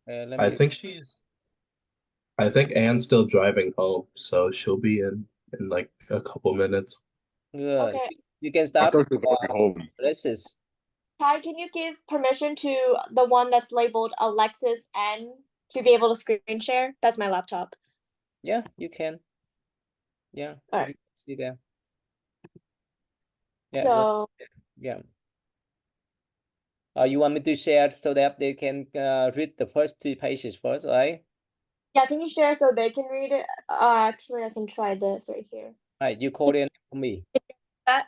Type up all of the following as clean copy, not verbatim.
Let I me. think she's I think Anne's still driving home, so she'll be in like a couple minutes. Good. Okay. You can I start thought she was already home. Alexis. Ty, can you give permission to the one that's labeled Alexis N to be able to screen share? That's my laptop. Yeah, you can. Yeah, All if right. you can see there. Yeah, So yeah. You want me to share so that they can read the first 2 pages first, right? yeah, can you share so they can read it? Actually, I can try this right here. Right, you code in for me. That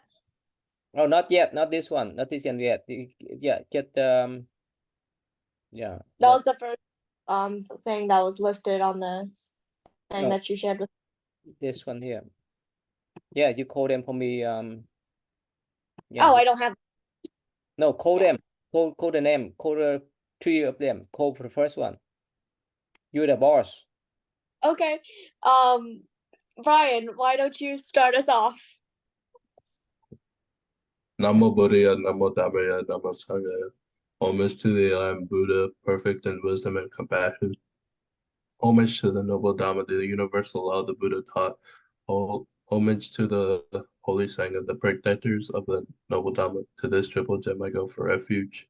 Oh, not yet, not this one, not this one yet. Yeah, get yeah. that was the first thing that was listed on the thing No, that you shared with. this one here. Yeah, you code them for me. Yeah. Oh, I don't have. No, code Yeah. them. Code the name. Code 3 of them. Code for the first one. You're the boss. Okay. Brian, why don't you start us off? Namo Buddhaya, Namo Dhamaya, Namo Sanghaya. Homage to the I am Buddha, perfect in wisdom and compassion. Homage to the noble Dhamma, the universal law the Buddha taught. Homage to the holy Sangha, the protectors of the noble Dhamma. To this triple gem I go for refuge.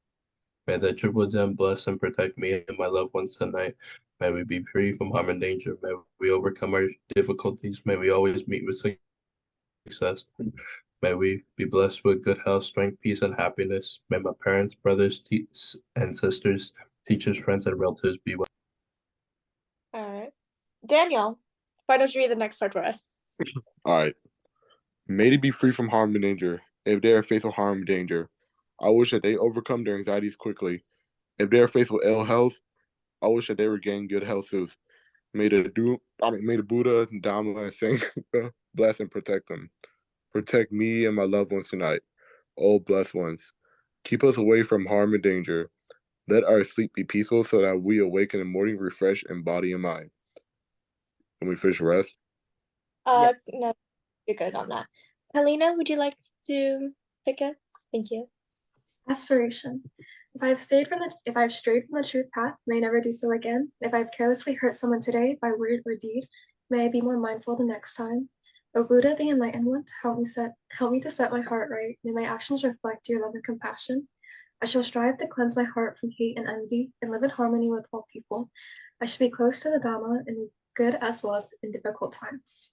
May the triple gem bless and protect me and my loved ones tonight. May we be free from harm and danger. May we overcome our difficulties. May we always meet with success. May we be blessed with good health, strength, peace, and happiness. May my parents, brothers, and sisters, teachers, friends, and relatives be well. All right. Daniel, why don't you read the next part for us? All right. May they be free from harm and danger. If they are faced with harm and danger, I wish that they overcome their anxieties quickly. If they are faced with ill health, I wish that they regain good health soon. May the Buddha, Dhamma, and Sangha bless and protect them. Protect me and my loved ones tonight. Oh, blessed ones. Keep us away from harm and danger. Let our sleep be peaceful so that we awaken in the morning refreshed in body and mind. Can we finish the rest? No, you're good on that. Helena, would you like to pick up? Thank you. Aspiration. If I've strayed from the truth path, may I never do so again. If I've carelessly hurt someone today by word or deed, may I be more mindful the next time. O Buddha, the enlightened one, help me to set my heart right. May my actions reflect your love and compassion. I shall strive to cleanse my heart from hate and envy and live in harmony with all people. I should be close to the Dhamma in good as well as in difficult times.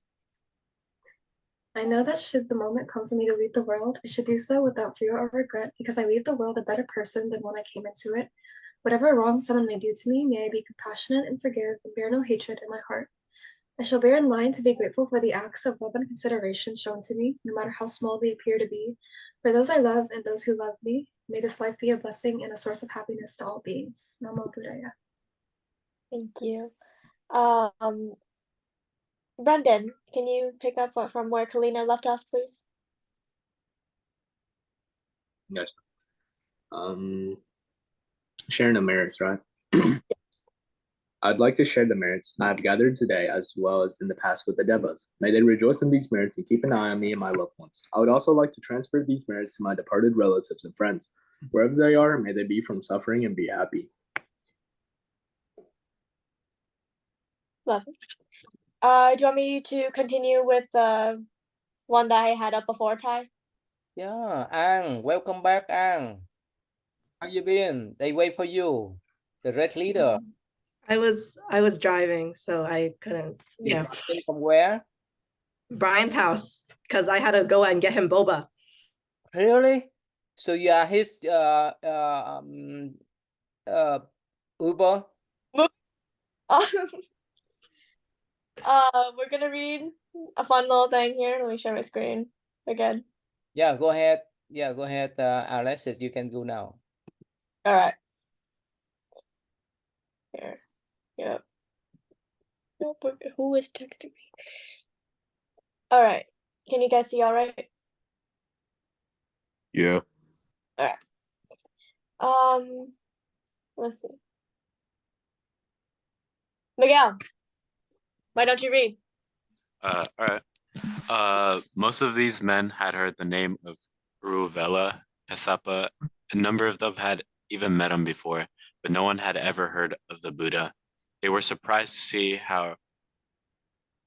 I know that should the moment come for me to leave the world, I should do so without fear or regret, because I leave the world a better person than when I came into it. Whatever wrong someone may do to me, may I be compassionate and forgive and bear no hatred in my heart. I shall bear in mind to be grateful for the acts of love and consideration shown to me, no matter how small they appear to be. For those I love and those who love me, may this life be a blessing and a source of happiness to all beings. Namo Buddhaya. Thank you. Brendan, can you pick up from where Kalina left off, please? Gotcha. Sharing the merits, right? I'd like to share the merits I have gathered today as well as in the past with the Devas. May they rejoice in these merits and keep an eye on me and my loved ones. I would also like to transfer these merits to my departed relatives and friends. Wherever they are, may they be from suffering and be happy. Lovely. Do you want me to continue with the one that I had up before, Ty? Yeah, Ang, welcome back, Ang. How you been? They wait for you. The red leader. I was driving, so I couldn't. Yeah. From where? Brian's house, because I had to go and get him boba. Really? So you are his Uber? We're gonna read a fun little thing here. Let me share my screen again. Yeah, go ahead. Yeah, go ahead, Alexis. You can go now. All right. Here. Yep. Nope. Who is texting me? All right. Can you guys see all right? Yeah. All right. Let's see. Miguel, why don't you read? All right. Most of these men had heard the name of Ruvela, Kasapa. A number of them had even met him before, but no one had ever heard of the Buddha. They were surprised to see how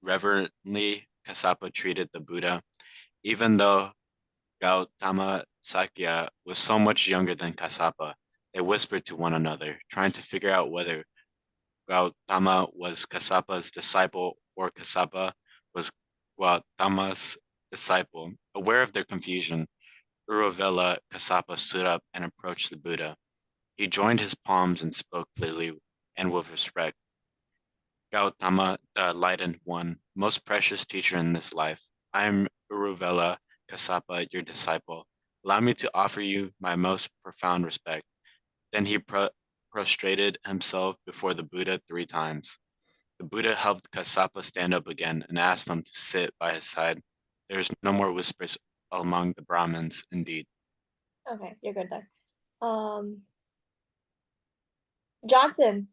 reverently Kassapa treated the Buddha, even though Gautama Sakya was so much younger than Kassapa. They whispered to one another, trying to figure out whether Gautama was Kassapa's disciple or Kassapa was Gautama's disciple. Aware of their confusion, Uruvela Kassapa stood up and approached the Buddha. He joined his palms and spoke clearly and with respect. Gautama, the enlightened one, most precious teacher in this life, I am Uruvela Kassapa, your disciple. Allow me to offer you my most profound respect. Then he prostrated himself before the Buddha 3 times. The Buddha helped Kassapa stand up again and asked him to sit by his side. There is no more whispers among the Brahmins, indeed. Okay, you're good there. Johnson,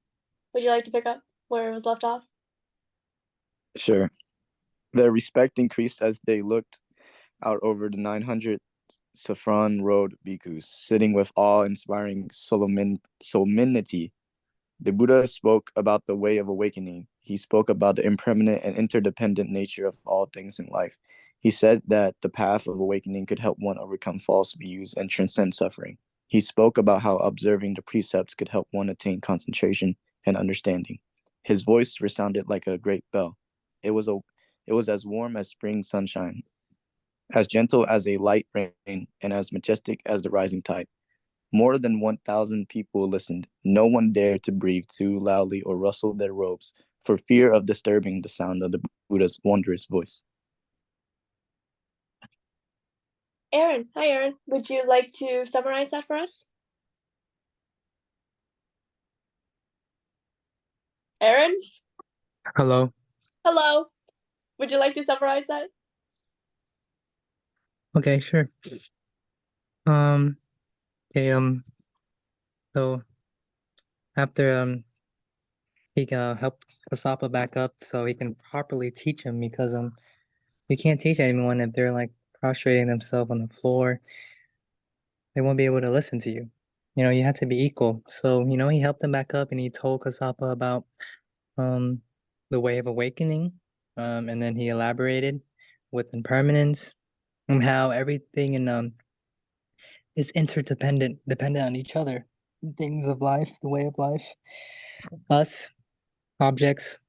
would you like to pick up where it was left off? Sure. Their respect increased as they looked out over the 900 saffron road bhikkhus, sitting with awe-inspiring solemnity. The Buddha spoke about the way of awakening. He spoke about the impermanent and interdependent nature of all things in life. He said that the path of awakening could help one overcome false views and transcend suffering. He spoke about how observing the precepts could help one attain concentration and understanding. His voice resounded like a great bell. It was as warm as spring sunshine, as gentle as a light rain, and as majestic as the rising tide. More than 1,000 people listened. No one dared to breathe too loudly or rustle their robes for fear of disturbing the sound of the Buddha's wondrous voice. Aaron, hi Aaron. Would you like to summarize that for us? Aaron? Hello. Hello. Would you like to summarize that? Okay, sure. Okay, so after he helped Kasapa back up so he can properly teach him, because you can't teach anyone if they're like prostrating themselves on the floor. They won't be able to listen to you. You have to be equal. So, he helped him back up and he told Kasapa about the way of awakening. And then he elaborated with impermanence and how everything in is interdependent, dependent on each other. Things of life, the way of life, us, objects,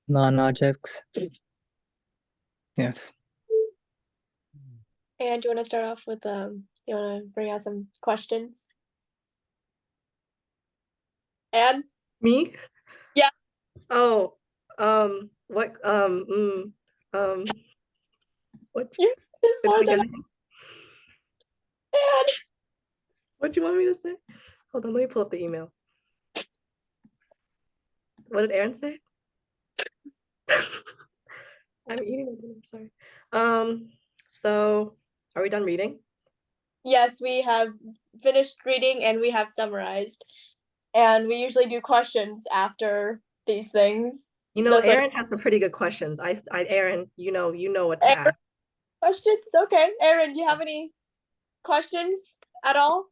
non-objects. Yes. And do you want to start off with you want to bring out some questions? Anne? Me? Yeah. Oh, what, what? You this Say more that than again. Anne. What do you want me to say? Hold on, let me pull up the email. What did Aaron say? I'm eating my dinner, sorry. So are we done reading? Yes, we have finished reading and we have summarized. And we usually do questions after these things. Aaron has some pretty good questions. Aaron, you know what to ask. Questions? Okay. Aaron, do you have any questions at all?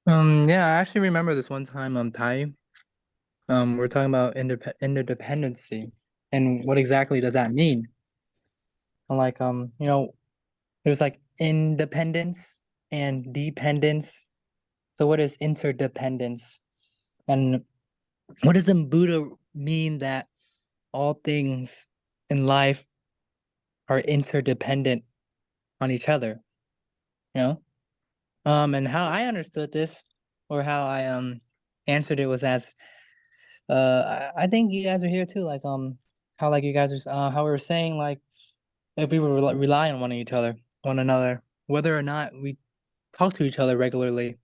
Yeah, I actually remember this one time, Ty. We're talking about interdependency, and what exactly does that mean? And like, there's like independence and dependence. So what is interdependence? And what does the Buddha mean that all things in life are interdependent on each other? And how I understood this, or how I answered it, was as I think you guys are here too, like how like you guys are how we were saying, like if we were rely on one another, whether or not we talk to each other regularly,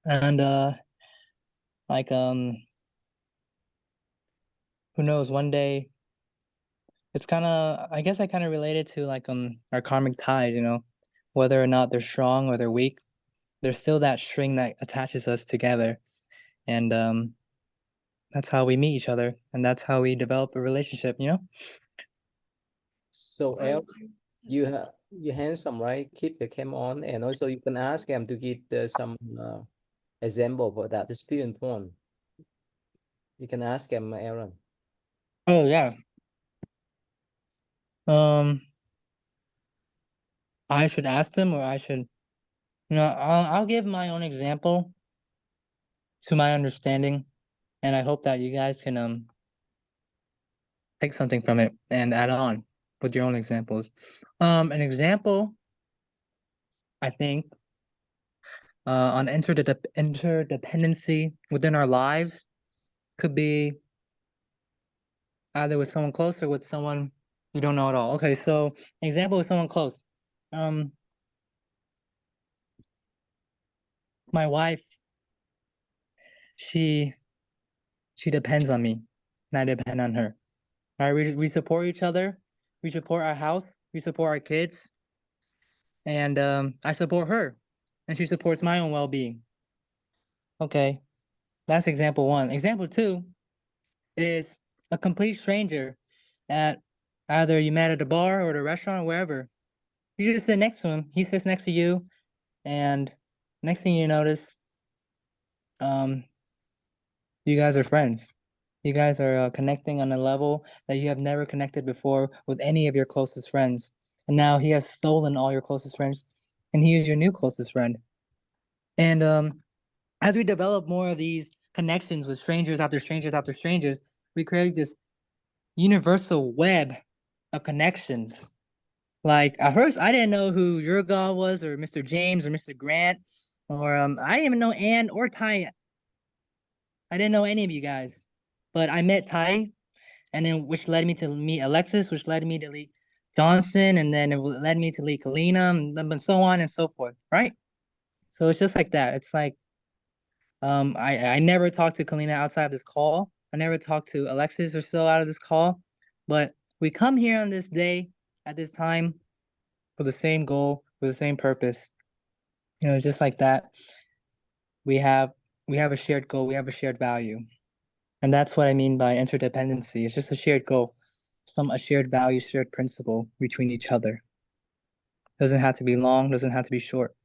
and like who knows, one day it's kind of, I guess I kind of related to like our karmic ties, whether or not they're strong or they're weak, there's still that string that attaches us together, and that's how we meet each other, and that's how we develop a relationship. So Aaron, you handsome, right? Keep the cam on, and also you can ask him to give some example for that. It's very important. You can ask him, Aaron. Oh yeah. I should ask them, or I should, I'll give my own example to my understanding, and I hope that you guys can take something from it and add on with your own examples. An example, I think, on interdependency within our lives could be either with someone close or with someone you don't know at all. Okay, so example with someone close. My wife, she depends on me, and I depend on her. All right, we support each other. We support our house. We support our kids, and I support her, and she supports my own well-being. Okay, that's example one. Example two is a complete stranger at either you met at a bar or at a restaurant or wherever. You just sit next to him. He sits next to you, and next thing you notice, you guys are friends. You guys are connecting on a level that you have never connected before with any of your closest friends. And now he has stolen all your closest friends, and he is your new closest friend. And as we develop more of these connections with strangers after strangers after strangers, we create this universal web of connections. Like at first, I didn't know who your god was, or Mr. James, or Mr. Grant, or I didn't even know Ann or Ty. I didn't know any of you guys, but I met Ty, and then which led me to meet Alexis, which led me to meet Johnson, and then it led me to meet Kalina, and so on and so forth, right? So it's just like that. It's like I never talked to Kalina outside of this call. I never talked to Alexis or so out of this call, but we come here on this day at this time for the same goal, for the same purpose. It's just like that. We have a shared goal. We have a shared value. And that's what I mean by interdependency. It's just a shared goal, a shared value, shared principle between each other. Doesn't have to be long, doesn't have to be short.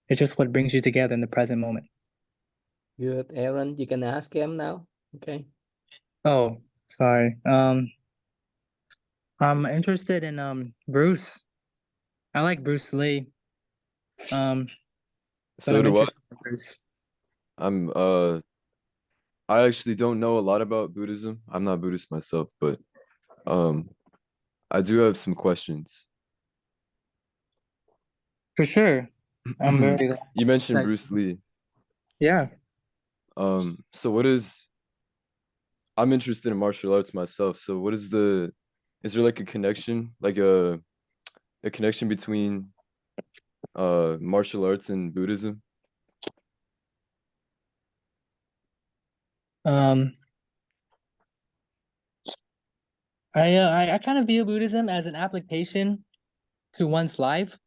It's just what brings you together in the present moment. Good, Aaron. You can ask him now. Okay. Oh, sorry. I'm interested in Bruce. I like Bruce Lee. But So I'm do I. interested in Bruce. I actually don't know a lot about Buddhism. I'm not Buddhist myself, but I do have some questions. For sure. I'm very glad. You mentioned Like, Bruce Lee. yeah. So I'm interested in martial arts myself. So is there like a connection, like a connection between martial arts and Buddhism? I kind of view Buddhism as an application to one's life.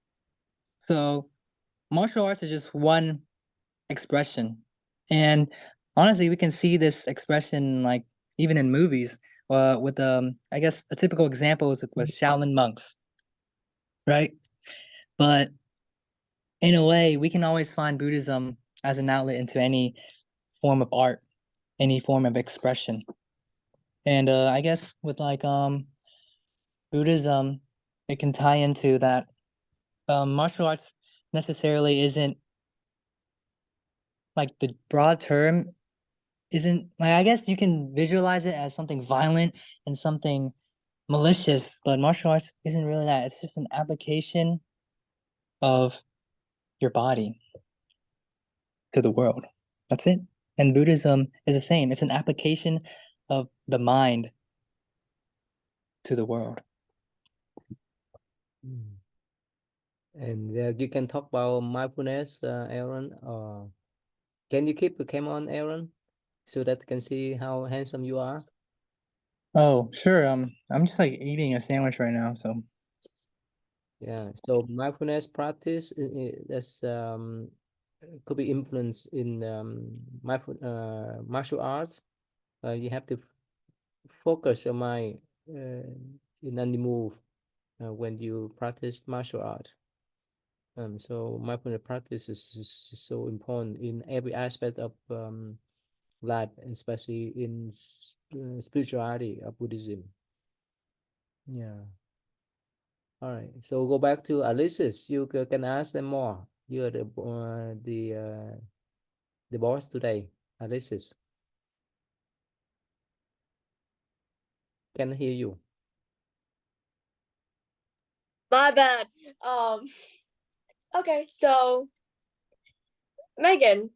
So martial arts is just one expression. And honestly, we can see this expression like even in movies. With I guess a typical example is with Shaolin monks, right? But in a way, we can always find Buddhism as an outlet into any form of art, any form of expression. And I guess with like Buddhism, it can tie into that martial arts necessarily isn't like the broad term isn't like I guess you can visualize it as something violent and something malicious, but martial arts isn't really that. It's just an application of your body to the world. That's it. And Buddhism is the same. It's an application of the mind to the world. And you can talk about mindfulness, Aaron. Can you keep the camera on, Aaron, so that can see how handsome you are? Oh, sure. I'm just like eating a sandwich right now, so Yeah. So mindfulness practice that's could be influenced in martial arts. You have to focus your mind in any move when you practice martial art. So mindfulness practice is so important in every aspect of life, especially in spirituality of Buddhism. Yeah. All right. So go back to Alice's. You can ask them more. You're the boss today, Alice's. Can hear you. My bad. Okay, so Megan,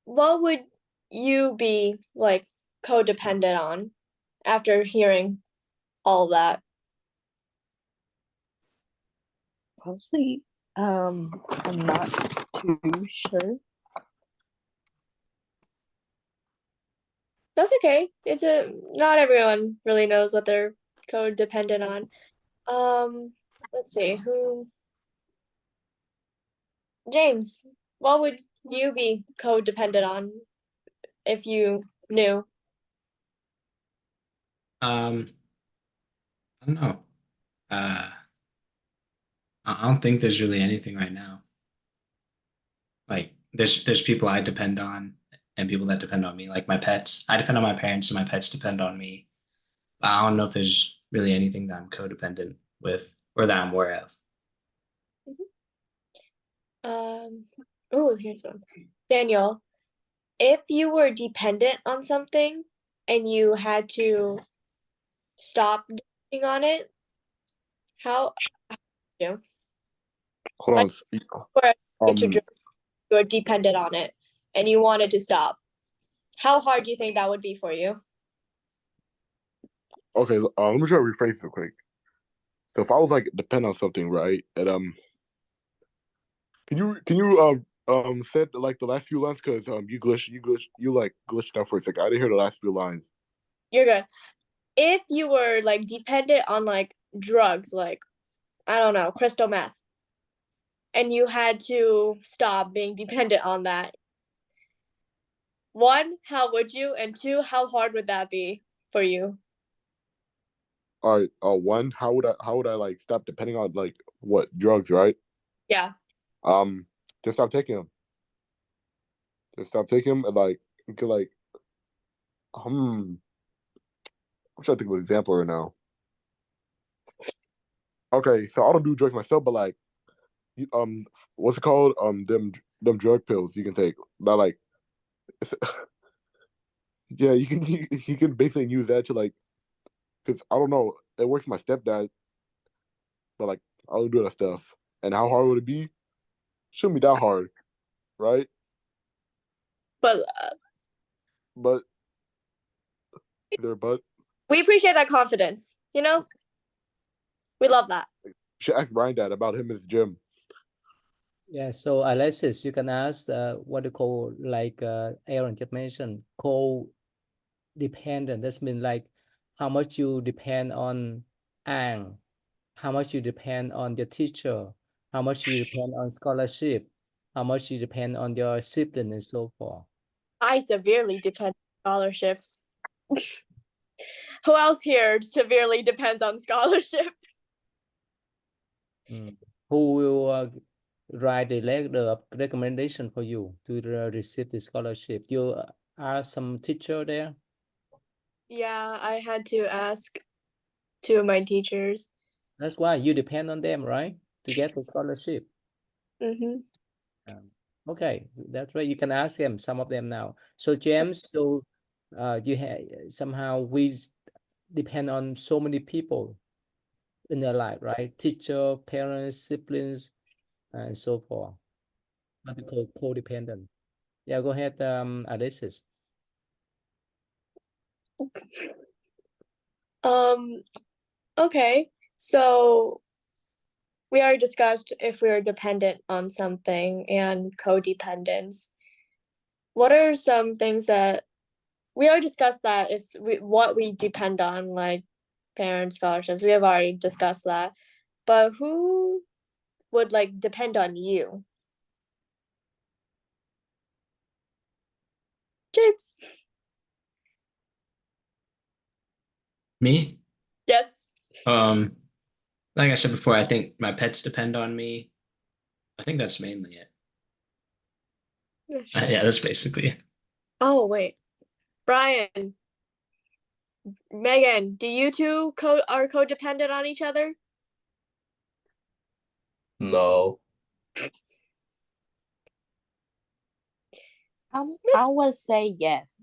what would you be like codependent on after hearing all that? Honestly, I'm not too sure. That's okay. Not everyone really knows what they're codependent on. Let's see, James, what would you be codependent on if you knew? I don't know. I don't think there's really anything right now. Like there's people I depend on and people that depend on me, like my pets. I depend on my parents and my pets depend on me. But I don't know if there's really anything that I'm codependent with or that I'm aware of. Oh, here's one. Daniel, if you were dependent on something and you had to stop depending on it, how you Hold like on. were addicted to Um. drugs, you were dependent on it and you wanted to stop? How hard do you think that would be for you? Okay. Let me try to rephrase it quick. So if I was like depend on something, right? And can you set like the last few lines because you like glitched out for a second. I didn't hear the last few lines. You're good. If you were like dependent on like drugs, like I don't know, crystal meth, and you had to stop being dependent on that, one, how would you? And two, how hard would that be for you? All right. One, how would I like stop depending on like what drugs, right? Yeah. Um, just stop taking them. Just stop taking them and like you could like I'm trying to think of an example right now. Okay, so I don't do drugs myself, but like what's it called? Them drug pills you can take. That like yeah, you can basically use that to like because I don't know, it works for my stepdad, but like I don't do that stuff. And how hard would it be? Shouldn't be that hard, right? But But is there a but? we appreciate that confidence, you know? We love that. You should ask Brian Dad about him in his gym. Yeah, so Alexis, you can ask what you call like Aaron just mentioned, co-dependent. That's mean like how much you depend on Ang, how much you depend on your teacher, how much you depend on scholarship, how much you depend on your sibling and so forth. I severely depend on scholarships. Who else here severely depends on scholarships? Who will write the letter of recommendation for you to receive the scholarship? You are some teacher there? Yeah, I had to ask two of my teachers. That's why you depend on them, right? To get the scholarship. Mm-hmm. Okay, that's right. You can ask them, some of them now. So James, so you have somehow we depend on so many people in their life, right? Teacher, parents, siblings, and so forth. What we call codependent. Yeah, go ahead, Alexis. Okay. So we already discussed if we are dependent on something and codependence. What are some things that we already discussed that what we depend on, like parents, scholarships, we have already discussed that. But who would like depend on you? James. Me? Yes. Like I said before, I think my pets depend on me. I think that's mainly it. Yeah, sure. Yeah, that's basically it. Oh, wait. Brian, Megan, do you two are codependent on each other? No. I would say yes,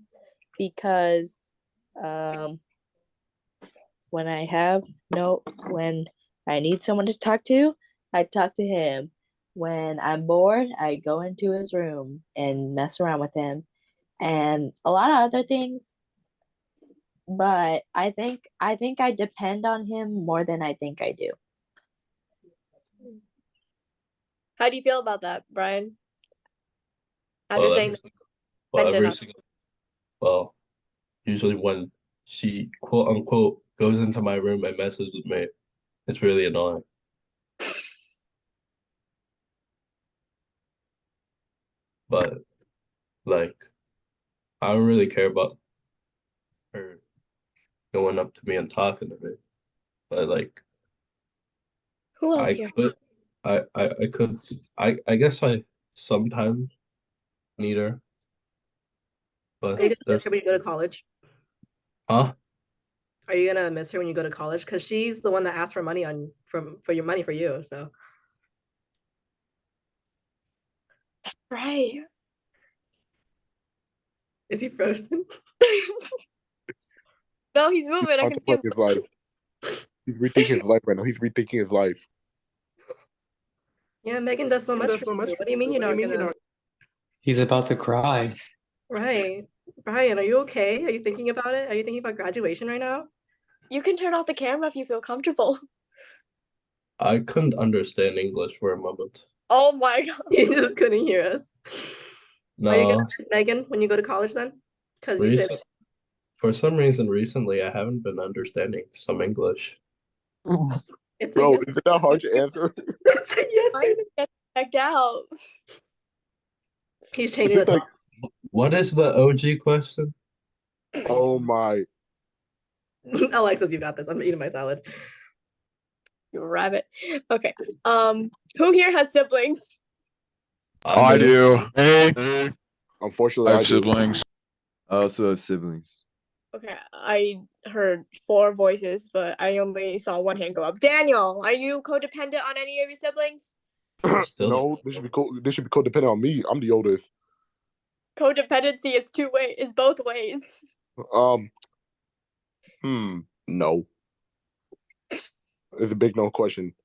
because when when I need someone to talk to, I talk to him. When I'm bored, I go into his room and mess around with him, and a lot of other things. But I think I depend on him more than I think I do. How do you feel about that, Brian? After Well, saying well, dependent every on single, well, usually when she quote unquote goes into my room and messes with me, it's really annoying. But like, I don't really care about her going up to me and talking to me. But like, who else I here? could, I could, I guess I sometimes need her, but Are you gonna miss there's, her when you go to college? huh? Are you gonna miss her when you go to college? Because she's the one that asked for money for your money for you. So Right. is he frozen? No, he's moving. I can see him. Contemplating his life. He's rethinking his life right now. He's rethinking his life. Yeah, Megan does so much for you. What do you mean you're not gonna? He's about to cry. Right, Brian, are you okay? Are you thinking about it? Are you thinking about graduation right now? You can turn off the camera if you feel comfortable. I couldn't understand English for a moment. Oh my god. You just couldn't hear us. Are you gonna No, miss Megan when you go to college then? Because you said for some reason recently I haven't been understanding some English. it's a Bro, yes. is it that hard to answer? It's a yes. Mine get checked out. He's It's changing the just like, topic. What is the OG question? oh my. Alexis, you got this. I'm eating my salad. You rabbit. Okay. Who here has siblings? I do. Hey, Unfortunately, I I have do. siblings. I also have siblings. Okay, I heard 4 voices, but I only saw one hand go up. Daniel, are you codependent on any of your siblings? Still No, this should be this should be codependent on me. I'm the oldest. Codependency is both ways. Um, no. It's a big no question.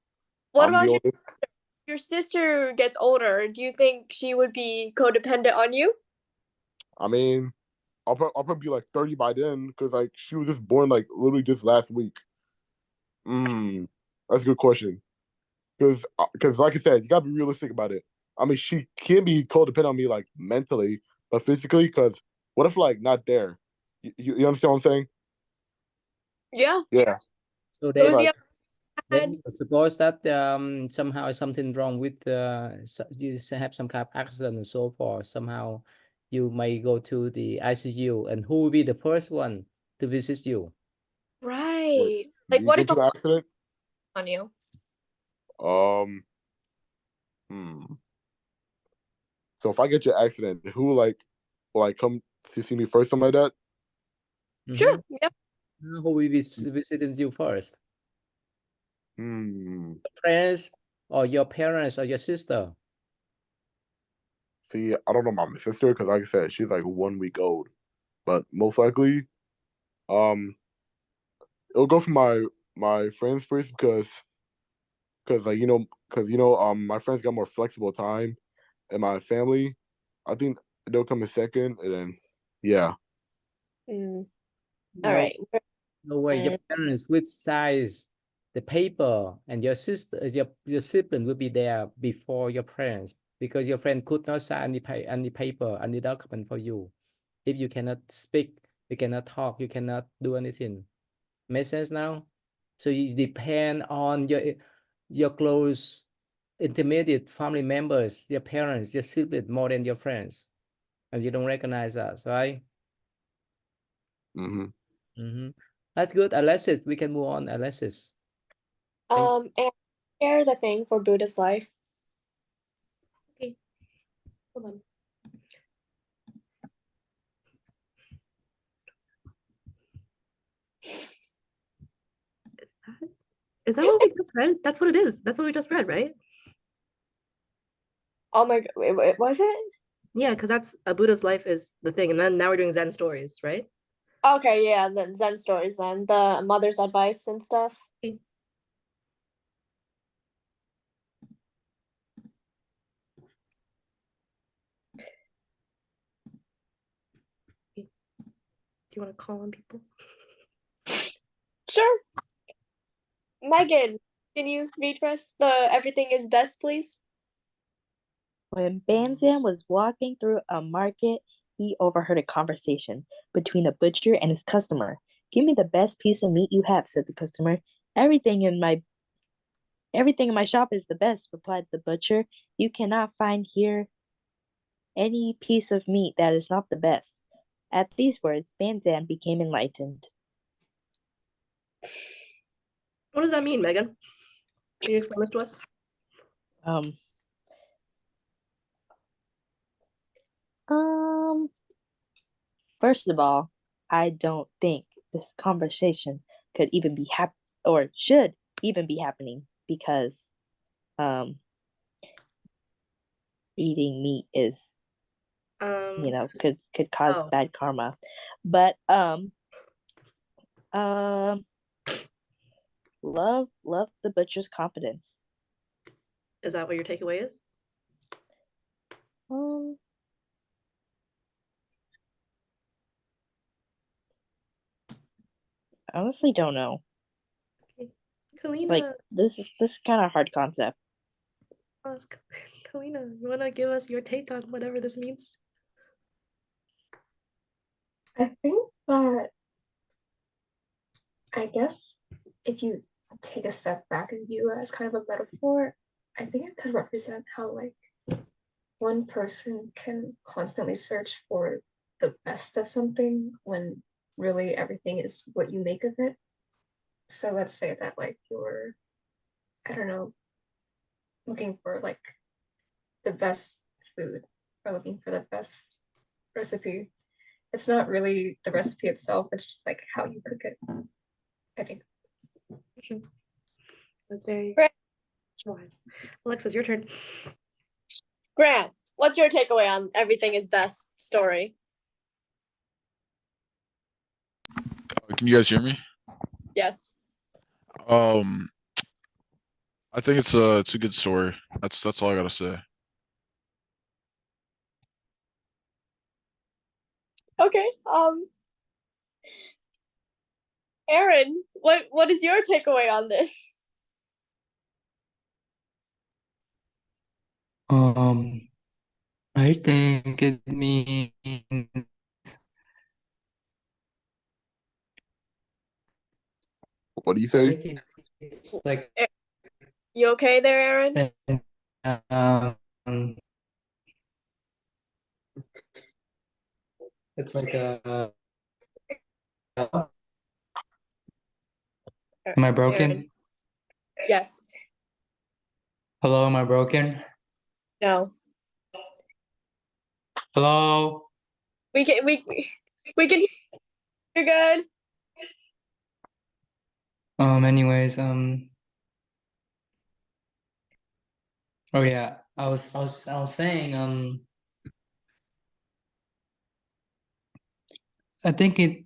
What I'm the about oldest. your sister gets older? Do you think she would be codependent on you? I mean, I'll probably be like 30 by then, because like she was just born like literally just last week. That's a good question. Because like I said, you gotta be realistic about it. I mean, she can be codependent on me like mentally, but physically, because what if like not there? You understand what I'm saying? Yeah. Yeah. So Who's then, the then suppose that somehow something wrong with you have some kind of accident and so forth. Somehow you may go to the ICU, and who will be the first one to visit you? Right. Like, Like, what get if into a an accident? on you? Um. So if I get your accident, who will like come to see me first, something like that? Sure. Yep. Who will be visiting you first? Hmm. Friends, or your parents, or your sister? See, I don't know about my sister, because like I said, she's like 1 week old. But most likely, it'll go for my friends first, because like my friends got more flexible time, and my family, I think they'll come in second, and then yeah. All No, right. no way. Your parents will size the paper, and your sister, your sibling will be there before your parents, because your friend could not sign any paper, any document for you. If you cannot speak, you cannot talk, you cannot do anything. Make sense now? So you depend on your close, intermediate family members, your parents, your sibling, more than your friends, and you don't recognize that, right? That's good, Alexis. We can move on, Alexis. And share the thing for Buddhist life. Hold on. Is that what we just read? That's what it is. That's what we just read, right? Oh my god, wait, was it? Yeah, because that's a Buddha's life is the thing, and then now we're doing Zen stories, right? Okay, yeah, the Zen stories then, the mother's advice and stuff. Okay. Do you want to call on people? Sure. Megan, can you read for us the everything is best, please? When Banzan was walking through a market, he overheard a conversation between a butcher and his customer. "Give me the best piece of meat you have," said the customer. Everything in my shop is the best," replied the butcher. "You cannot find here any piece of meat that is not the best." At these words, Banzan became enlightened. What does that mean, Megan? Can you explain this to us? Um, um, First of all, I don't think this conversation could even be or should even be happening because eating meat is could cause oh. bad karma. But love the butcher's confidence. Is that what your takeaway is? I honestly don't know. Okay. Kalina. Like this is kind of hard concept. Kalina, you wanna give us your take on whatever this means? I think that, I guess, if you take a step back and view it as kind of a metaphor, I think it could represent how like one person can constantly search for the best of something when really everything is what you make of it. So let's say that like you're, I don't know, looking for like the best food or looking for the best recipe. It's not really the recipe itself, it's just like how you cook it, I think. That's very wise. Alexis, your turn. Grant, what's your takeaway on everything is best story? Can you guys hear me? Yes. I think it's a good story. That's all I gotta say. Okay. Aaron, what is your takeaway on this? I think it means What do you I say? think it's like You okay there, Aaron? it's like a am I broken? Aaron. Yes. Hello, am I broken? No. Hello? We can you're good. Anyways, oh yeah, I was saying, I think it's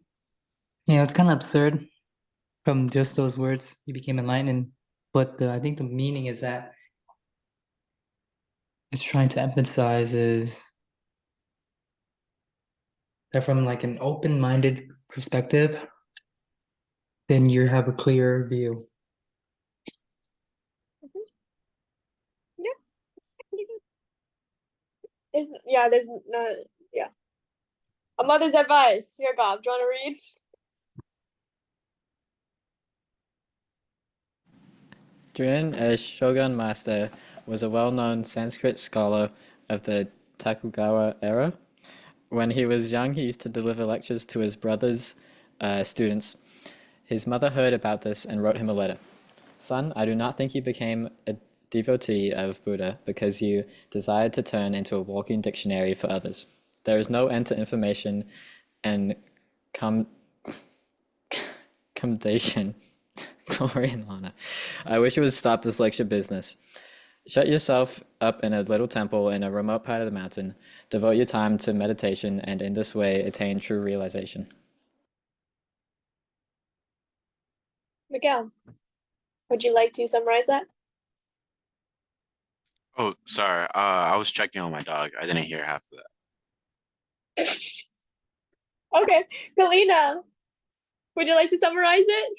kind of absurd from just those words. You became enlightened, but I think the meaning is that it's trying to emphasize is that from like an open-minded perspective, then you have a clearer view. Yeah. There's no, yeah. A mother's advice. Here, Bob, do you want to read? Jun, a shogun master, was a well-known Sanskrit scholar of the Tokugawa era. When he was young, he used to deliver lectures to his brother's students. His mother heard about this and wrote him a letter. "Son, I do not think you became a devotee of Buddha because you desired to turn into a walking dictionary for others. There is no end to information and commendation, glory and honor. I wish you would stop this lecture business. Shut yourself up in a little temple in a remote part of the mountain. Devote your time to meditation and in this way attain true realization. Miguel, would you like to summarize that? Oh, sorry. I was checking on my dog. I didn't hear half of that. Okay, Kalina, would you like to summarize it?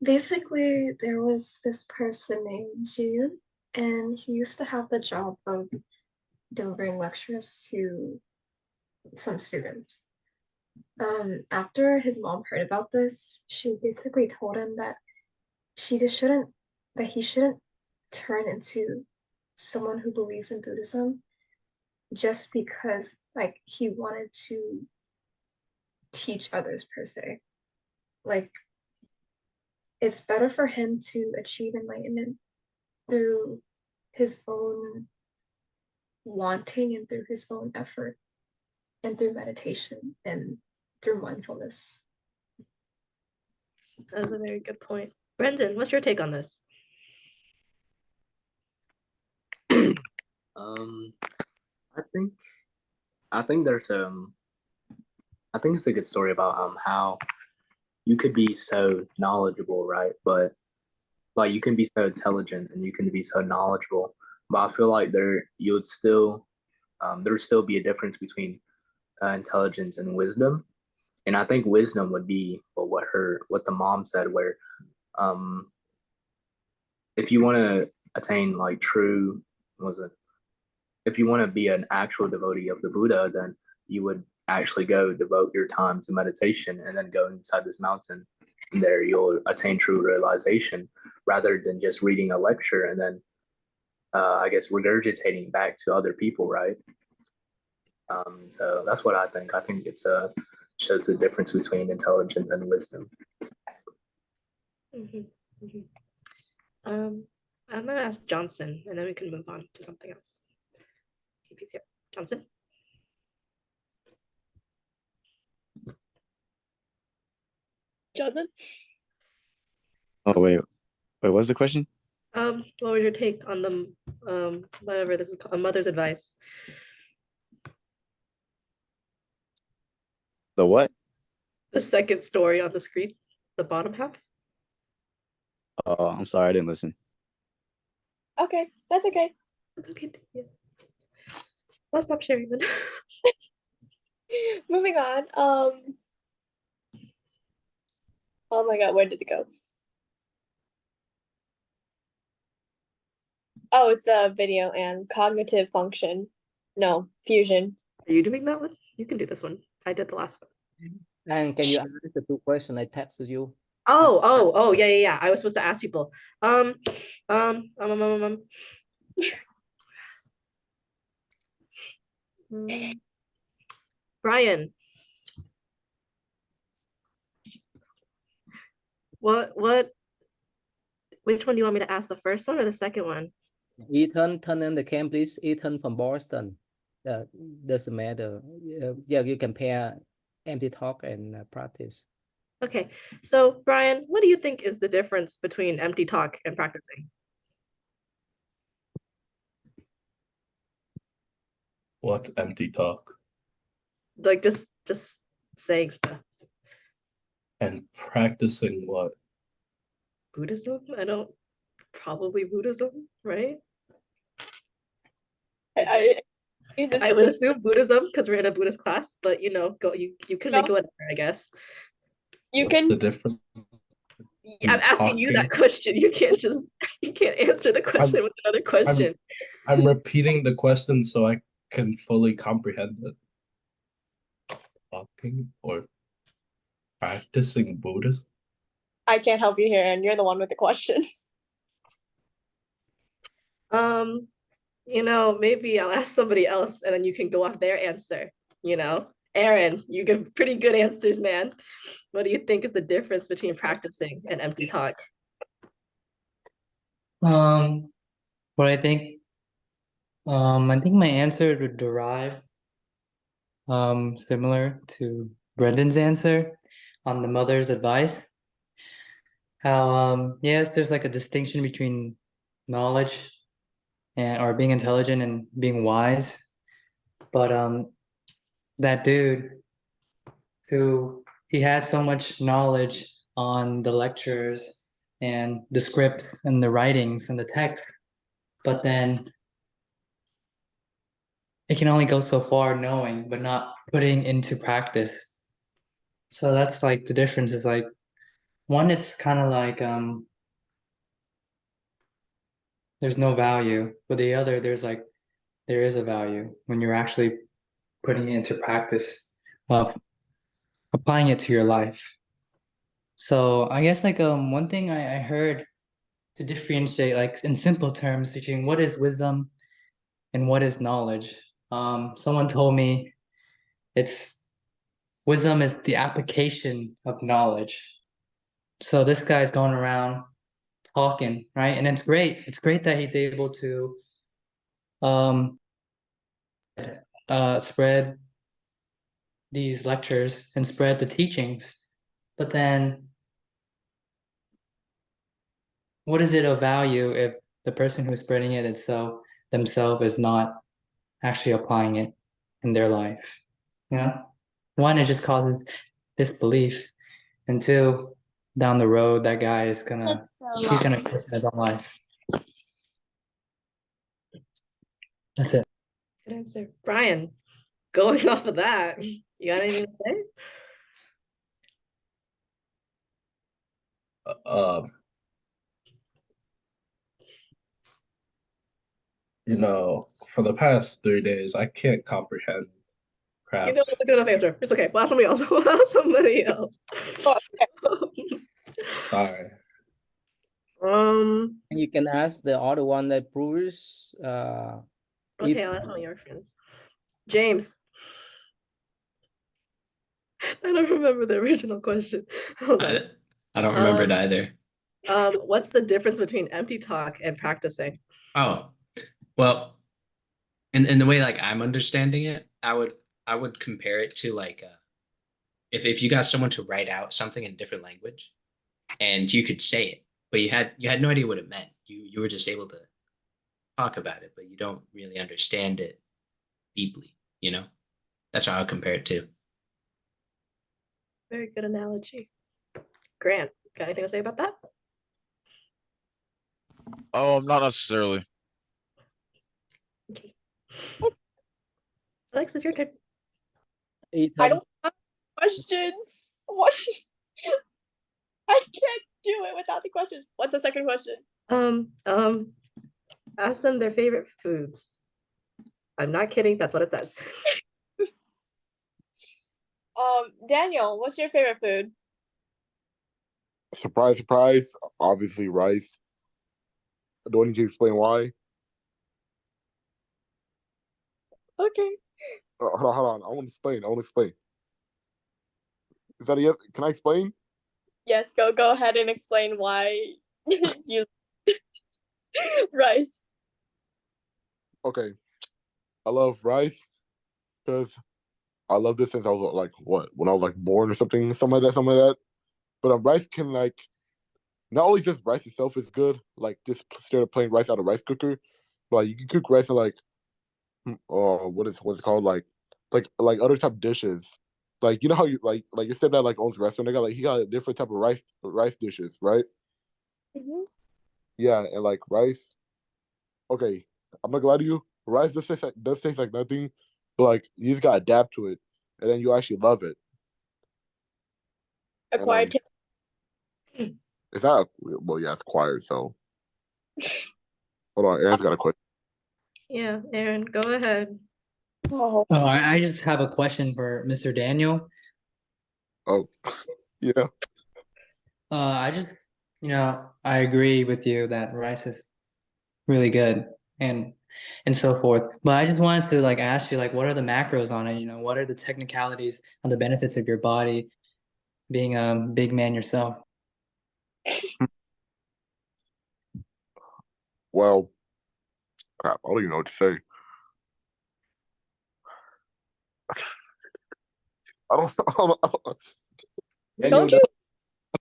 Basically, there was this person named June, and he used to have the job of delivering lectures to some students. After his mom heard about this, she basically told him that he shouldn't turn into someone who believes in Buddhism just because like he wanted to teach others per se. Like it's better for him to achieve enlightenment through his own wanting and through his own effort and through meditation and through mindfulness. That was a very good point. Brendan, what's your take on this? I think there's I think it's a good story about how you could be so knowledgeable, right? But like you can be so intelligent and you can be so knowledgeable, but I feel like there would still be a difference between intelligence and wisdom. And I think wisdom would be what the mom said, where if you want to attain like true, if you want to be an actual devotee of the Buddha, then you would actually go devote your time to meditation and then go inside this mountain. And there you'll attain true realization rather than just reading a lecture and then I guess regurgitating back to other people, right? So that's what I think. I think it's shows the difference between intelligence and wisdom. I'm gonna ask Johnson, and then we can move on to something else. If he's here, Johnson. Johnson? Oh wait, what's the question? What was your take on the whatever this is called, a mother's advice? The what? The second story on the screen, the bottom half. Oh, I'm sorry, I didn't listen. Okay, that's okay. That's okay. Yeah. I'll stop sharing then. Moving on. Oh my god, where did it go? Oh, it's a video and cognitive function. No, fusion. Are you doing that one? You can do this one. I did the last one. And can you answer the two questions I texted you? Oh, yeah. I was supposed to ask people. Brian, which one do you want me to ask, the first one or the second one? Ethan, turn in the cam, please. Ethan from Boston. Doesn't matter. Yeah, you compare empty talk and practice. Okay, so Brian, what do you think is the difference between empty talk and practicing? What's empty talk? Like just saying stuff. And practicing what? Buddhism? Probably Buddhism, right? I would assume Buddhism because we're in a Buddhist class, but you can make it whatever, I guess. What's the difference? I'm asking you that question. You can't answer the question with another question. I'm repeating the question so I can fully comprehend it. Talking or practicing Buddhism? I can't help you here, and you're the one with the questions. Maybe I'll ask somebody else and then you can go off their answer. Aaron, you give pretty good answers, man. What do you think is the difference between practicing and empty talk? What I think, I think my answer would derive similar to Brendan's answer on the mother's advice. How yes, there's like a distinction between knowledge and or being intelligent and being wise, but that dude who he had so much knowledge on the lectures and the script and the writings and the text, but then it can only go so far knowing, but not putting into practice. So that's like the difference is like one, it's kind of like there's no value, but the other there is a value when you're actually putting it into practice of applying it to your life. So I guess like one thing I heard to differentiate like in simple terms between what is wisdom and what is knowledge. Someone told me it's wisdom is the application of knowledge. So this guy's going around talking, right? And it's great. It's great that he's able to um spread these lectures and spread the teachings. But then what is it of value if the person who's spreading it itself themselves is not actually applying it in their life? You know? One, it just causes disbelief. And two, down the road, that guy is he's gonna question his own life. That's it. Good answer. Brian, going off of that, you got anything to say? You know, for the past 3 days, I can't comprehend crap. You know, it's a good enough answer. It's okay. We'll ask somebody else. We'll ask somebody else. Sorry. And you can ask the other one that proves Okay, I'll ask one of your friends. James. I don't remember the original question. Hold on. I don't remember it either. What's the difference between empty talk and practicing? Oh, well, in the way like I'm understanding it, I would compare it to like if you got someone to write out something in a different language and you could say it, but you had no idea what it meant. You were just able to talk about it, but you don't really understand it deeply, you know? That's how I would compare it to. Very good analogy. Grant, got anything to say about that? Not necessarily. Okay. Alex, it's your turn. I don't have questions. What? I can't do it without the questions. What's the second question? Ask them their favorite foods. I'm not kidding. That's what it says. Daniel, what's your favorite food? Surprise, surprise. Obviously, rice. Do I need to explain why? Okay. Hold on. I want to explain. Is that a yes? Can I explain? Yes, go ahead and explain why you rice. Okay. I love rice because I loved it since I was like when I was like born or something like that. But rice can like not only just rice itself is good, like just straight up plain rice out of rice cooker, but like you can cook rice in like what's it called like other type of dishes. Like you know how you like your stepdad like owns a restaurant. He got a different type of rice dishes, right? Mm-hmm. Yeah, and like rice. Okay, I'm not gonna lie to you. Rice does taste like nothing, but like you just gotta adapt to it, and then you actually love it. Acquired taste. Is that well? Yeah, it's acquired. So hold on, Aaron's got a question. Yeah, Aaron, go ahead. Oh, I just have a question for Mr. Daniel. Oh, yeah. I just, I agree with you that rice is really good and so forth. But I just wanted to like ask you, like, what are the macros on it? What are the technicalities and the benefits of your body being a big man yourself? Well, crap, I don't even know what to say. I don't, I don't, I don't, Don't you?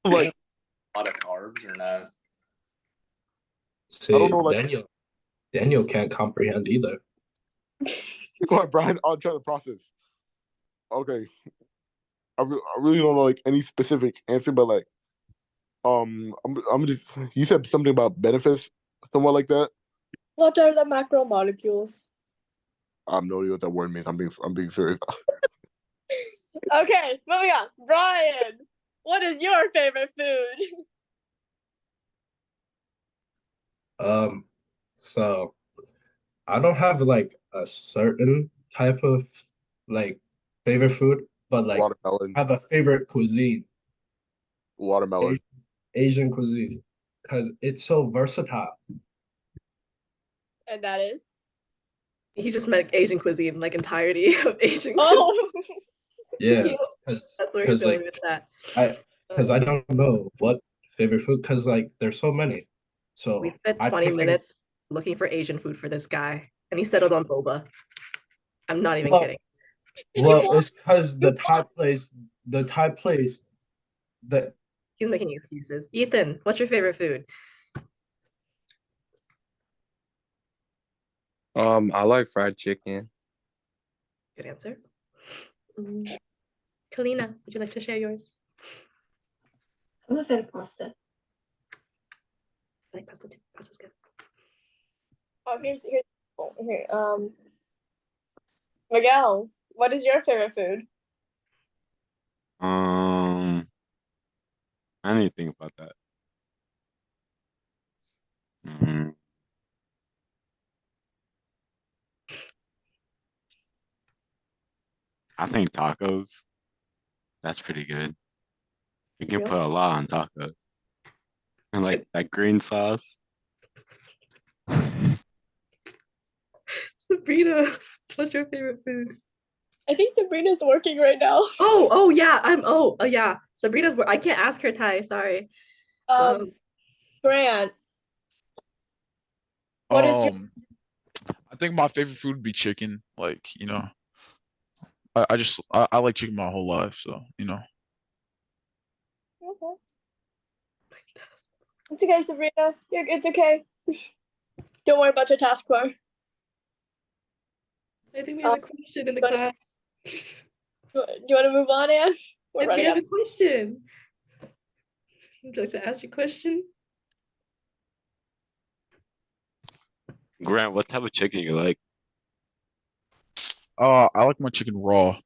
I'm like, A lot of carbs or no? See, I don't know, like, Daniel can't comprehend either. go ahead, Brian. I'll try to process. Okay, I really don't know like any specific answer, but like, I'm just. You said something about benefits, somewhat like that. What are the macromolecules? I have no idea what that word means. I'm being serious. Okay, moving on. Brian, what is your favorite food? So I don't have like a certain type of like favorite food, but like Watermelon. I have a favorite cuisine, Watermelon. Asian cuisine, because it's so versatile. And that is? He just meant Asian cuisine, like entirety of Asian cuisine. Oh, Yeah, That's where he's because going like with that. I don't know what favorite food because like there's so many. So We spent I 20 pick minutes looking for Asian food for this guy, and he settled on boba. I'm not even Well, kidding. Well, it's because the Thai place that He's making excuses. Ethan, what's your favorite food? I like fried chicken. Good answer. Kalina, would you like to share yours? I'm a fan of pasta. I like pasta too. Pasta's good. oh, here. Miguel, what is your favorite food? I need to think about that. I think tacos. That's pretty good. You can Yeah. put a lot on tacos. And like that green sauce. Sabrina, what's your favorite food? I think Sabrina's working right now. Oh yeah, yeah. Sabrina's I can't ask her Thai, sorry. Grant, what is your I think my favorite food would be chicken. Like, you know, I like chicken my whole life, so you know. Okay. It's okay, Sabrina. It's okay. Don't worry about your taskbar. I think we have a question in the class. Do you want to move on, Anne? We're We running have out. a question. Would you like to ask your question? Grant, what type of chicken you like? I like my chicken raw.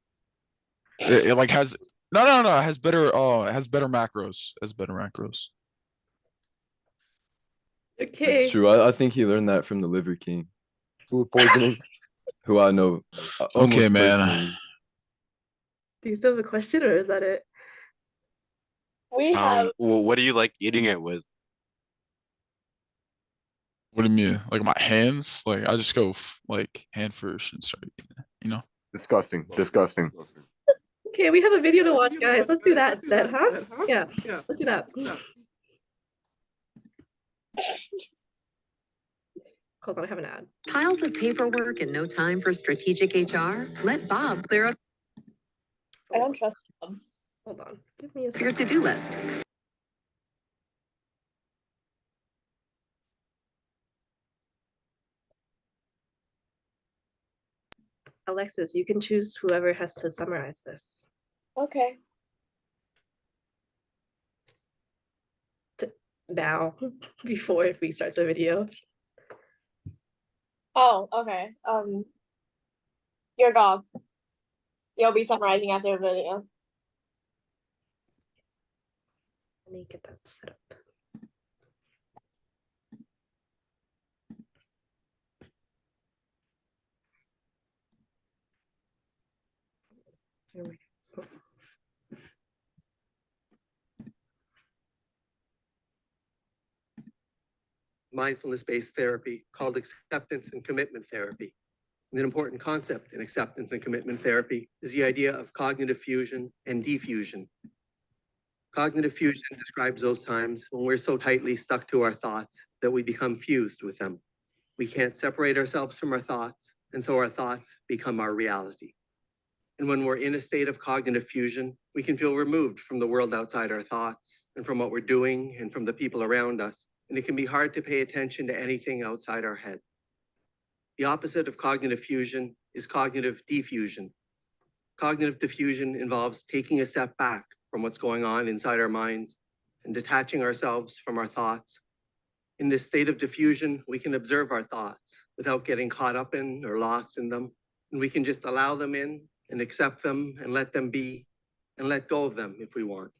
It like has no, it has better macros. It has better macros. Okay. That's true. I think he learned that from the Liver King. Food poisoning. Who I know Okay, almost man. personally. Do you still have a question or is that it? We have Well, what do you like eating it with? What do you mean? Like my hands? Like I just go like hand first and start eating it, you know? Disgusting. Okay, we have a video to watch, guys. Let's do that instead, huh? Yeah, let's do that. Hold on, I have an ad. Piles of paperwork and no time for strategic HR? Let Bob clear up I don't trust them. Hold on. Give me a your second. to-do list. Alexis, you can choose whoever has to summarize this. Okay. Now, before we start the video. Oh, okay. Your gob. You'll be summarizing after the video. Let me get that set up. There we go. Mindfulness-based therapy called acceptance and commitment therapy. And an important concept in acceptance and commitment therapy is the idea of cognitive fusion and diffusion. Cognitive fusion describes those times when we're so tightly stuck to our thoughts that we become fused with them. We can't separate ourselves from our thoughts, and so our thoughts become our reality. And when we're in a state of cognitive fusion, we can feel removed from the world outside our thoughts and from what we're doing and from the people around us. And it can be hard to pay attention to anything outside our head. The opposite of cognitive fusion is cognitive diffusion. Cognitive diffusion involves taking a step back from what's going on inside our minds and detaching ourselves from our thoughts. In this state of diffusion, we can observe our thoughts without getting caught up in or lost in them. And we can just allow them in and accept them and let them be and let go of them if we want.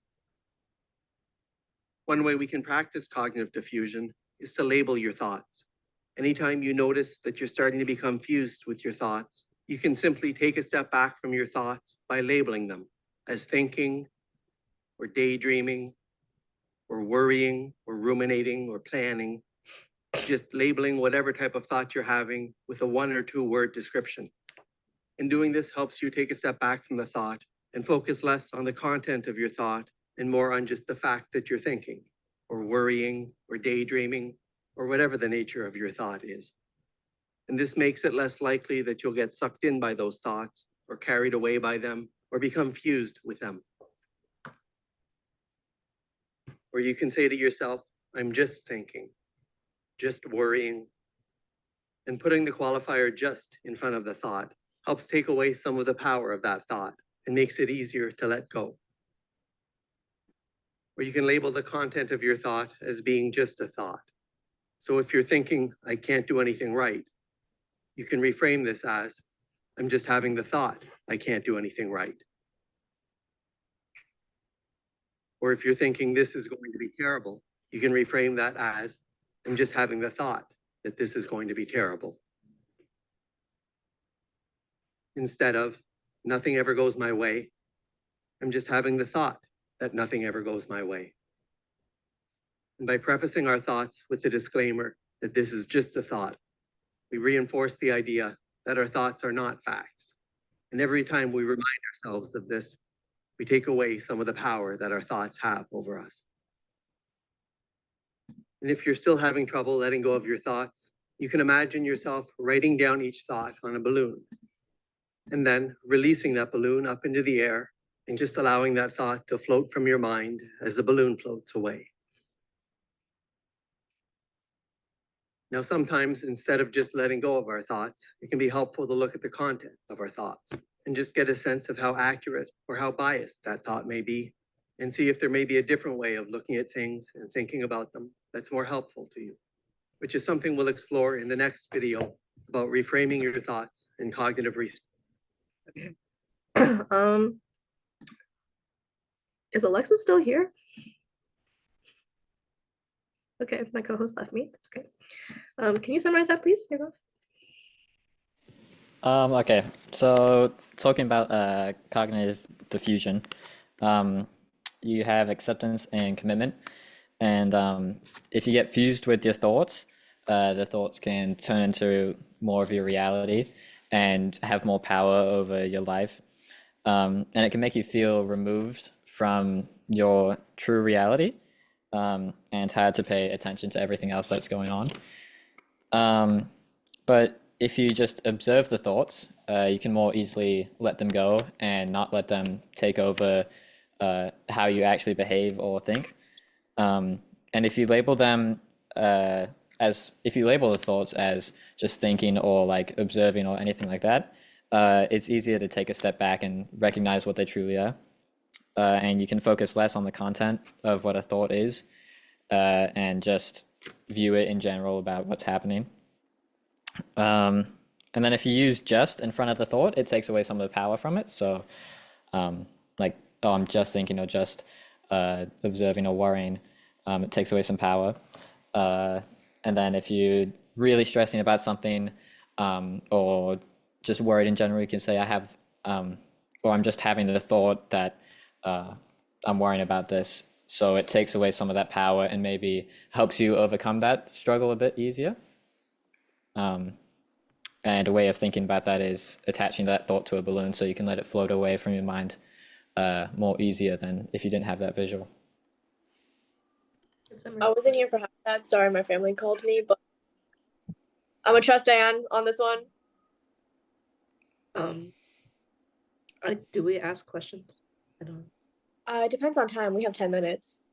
One way we can practice cognitive diffusion is to label your thoughts. Anytime you notice that you're starting to become fused with your thoughts, you can simply take a step back from your thoughts by labeling them as thinking, or daydreaming, or worrying, or ruminating, or planning. Just labeling whatever type of thought you're having with a 1 or 2 word description. And doing this helps you take a step back from the thought and focus less on the content of your thought and more on just the fact that you're thinking, or worrying, or daydreaming, or whatever the nature of your thought is. And this makes it less likely that you'll get sucked in by those thoughts, or carried away by them, or become fused with them. Or you can say to yourself, I'm just thinking, just worrying. And putting the qualifier just in front of the thought helps take away some of the power of that thought and makes it easier to let go. Or you can label the content of your thought as being just a thought. So if you're thinking, I can't do anything right, you can reframe this as, I'm just having the thought, I can't do anything right. Or if you're thinking this is going to be terrible, you can reframe that as, I'm just having the thought that this is going to be terrible. Instead of, nothing ever goes my way, I'm just having the thought that nothing ever goes my way. And by prefacing our thoughts with the disclaimer that this is just a thought, we reinforce the idea that our thoughts are not facts. And every time we remind ourselves of this, we take away some of the power that our thoughts have over us. And if you're still having trouble letting go of your thoughts, you can imagine yourself writing down each thought on a balloon, and then releasing that balloon up into the air and just allowing that thought to float from your mind as the balloon floats away. Now, sometimes instead of just letting go of our thoughts, it can be helpful to look at the content of our thoughts and just get a sense of how accurate or how biased that thought may be, and see if there may be a different way of looking at things and thinking about them that's more helpful to you, which is something we'll explore in the next video about reframing your thoughts and cognitive research. Is Alexa still here? Okay, my co-host left me. That's okay. Can you summarize that, please, Hugo? Okay, so talking about cognitive diffusion, you have acceptance and commitment, and if you get fused with your thoughts, the thoughts can turn into more of your reality and have more power over your life, and it can make you feel removed from your true reality, and hard to pay attention to everything else that's going on. But if you just observe the thoughts, you can more easily let them go and not let them take over how you actually behave or think. And if you label them if you label the thoughts as just thinking or like observing or anything like that, it's easier to take a step back and recognize what they truly are. And you can focus less on the content of what a thought is, and just view it in general about what's happening. And then if you use just in front of the thought, it takes away some of the power from it. So like, oh, I'm just thinking, or just observing or worrying, it takes away some power. And then if you're really stressing about something, or just worried in general, you can say, I have, or I'm just having the thought that I'm worrying about this. So it takes away some of that power and maybe helps you overcome that struggle a bit easier. And a way of thinking about that is attaching that thought to a balloon so you can let it float away from your mind more easier than if you didn't have that visual. I wasn't here for half that. Sorry, my family called me, but I'm gonna trust Diane on this one. Do we ask questions? I don't know. It depends on time. We have 10 minutes.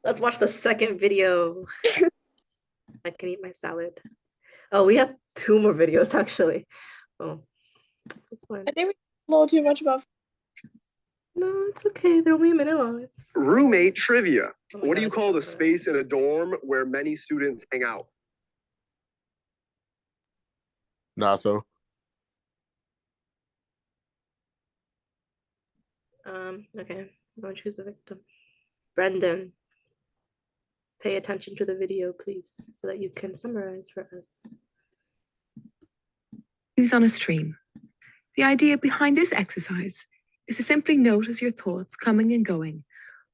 Let's watch the second video. I can eat my salad. Oh, we have 2 more videos actually. Oh, that's fine. I think we know a little too much about. No, it's okay. They're only a minute long. Roommate trivia. Oh my What do God, you it's call so the good. space in a dorm where many students hang out? Naso. Okay. I'm gonna choose the victim. Brendan, pay attention to the video, please, so that you can summarize for us. Who's on a stream? The idea behind this exercise is to simply notice your thoughts coming and going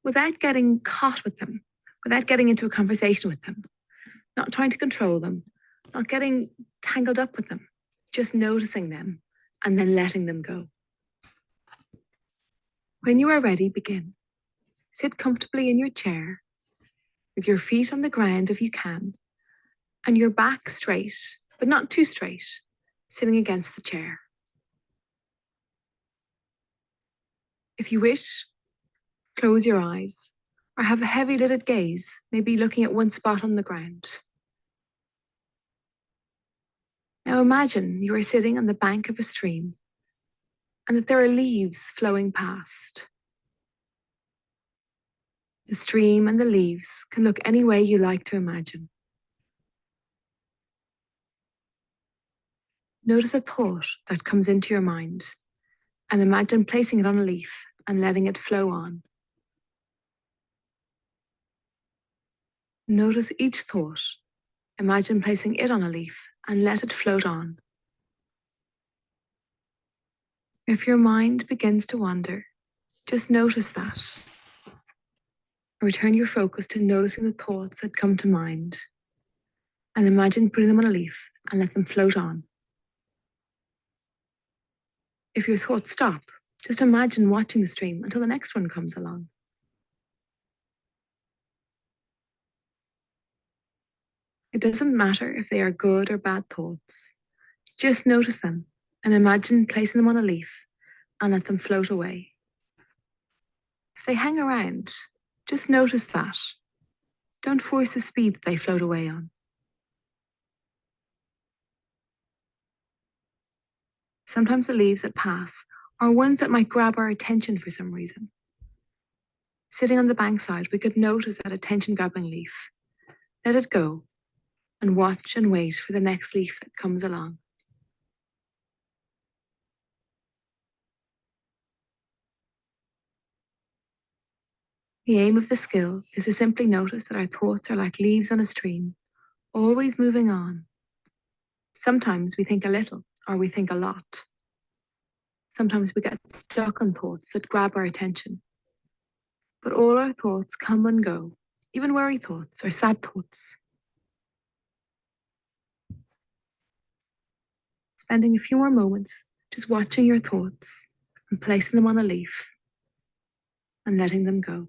without getting caught with them, without getting into a conversation with them, not trying to control them, not getting tangled up with them, just noticing them and then letting them go. When you are ready, begin. Sit comfortably in your chair with your feet on the ground if you can, and your back straight, but not too straight, sitting against the chair. If you wish, close your eyes or have a heavy lidded gaze, maybe looking at one spot on the ground. Now imagine you are sitting on the bank of a stream and that there are leaves flowing past. The stream and the leaves can look any way you like to imagine. Notice a thought that comes into your mind and imagine placing it on a leaf and letting it flow on. Notice each thought. Imagine placing it on a leaf and let it float on. If your mind begins to wander, just notice that. Return your focus to noticing the thoughts that come to mind and imagine putting them on a leaf and let them float on. If your thoughts stop, just imagine watching the stream until the next one comes along. It doesn't matter if they are good or bad thoughts. Just notice them and imagine placing them on a leaf and let them float away. If they hang around, just notice that. Don't force the speed that they float away on. Sometimes the leaves that pass are ones that might grab our attention for some reason. Sitting on the bankside, we could notice that attention-grabbing leaf. Let it go and watch and wait for the next leaf that comes along. The aim of the skill is to simply notice that our thoughts are like leaves on a stream, always moving on. Sometimes we think a little or we think a lot. Sometimes we get stuck on thoughts that grab our attention. But all our thoughts come and go, even worry thoughts or sad thoughts. Spending a few more moments just watching your thoughts and placing them on a leaf and letting them go.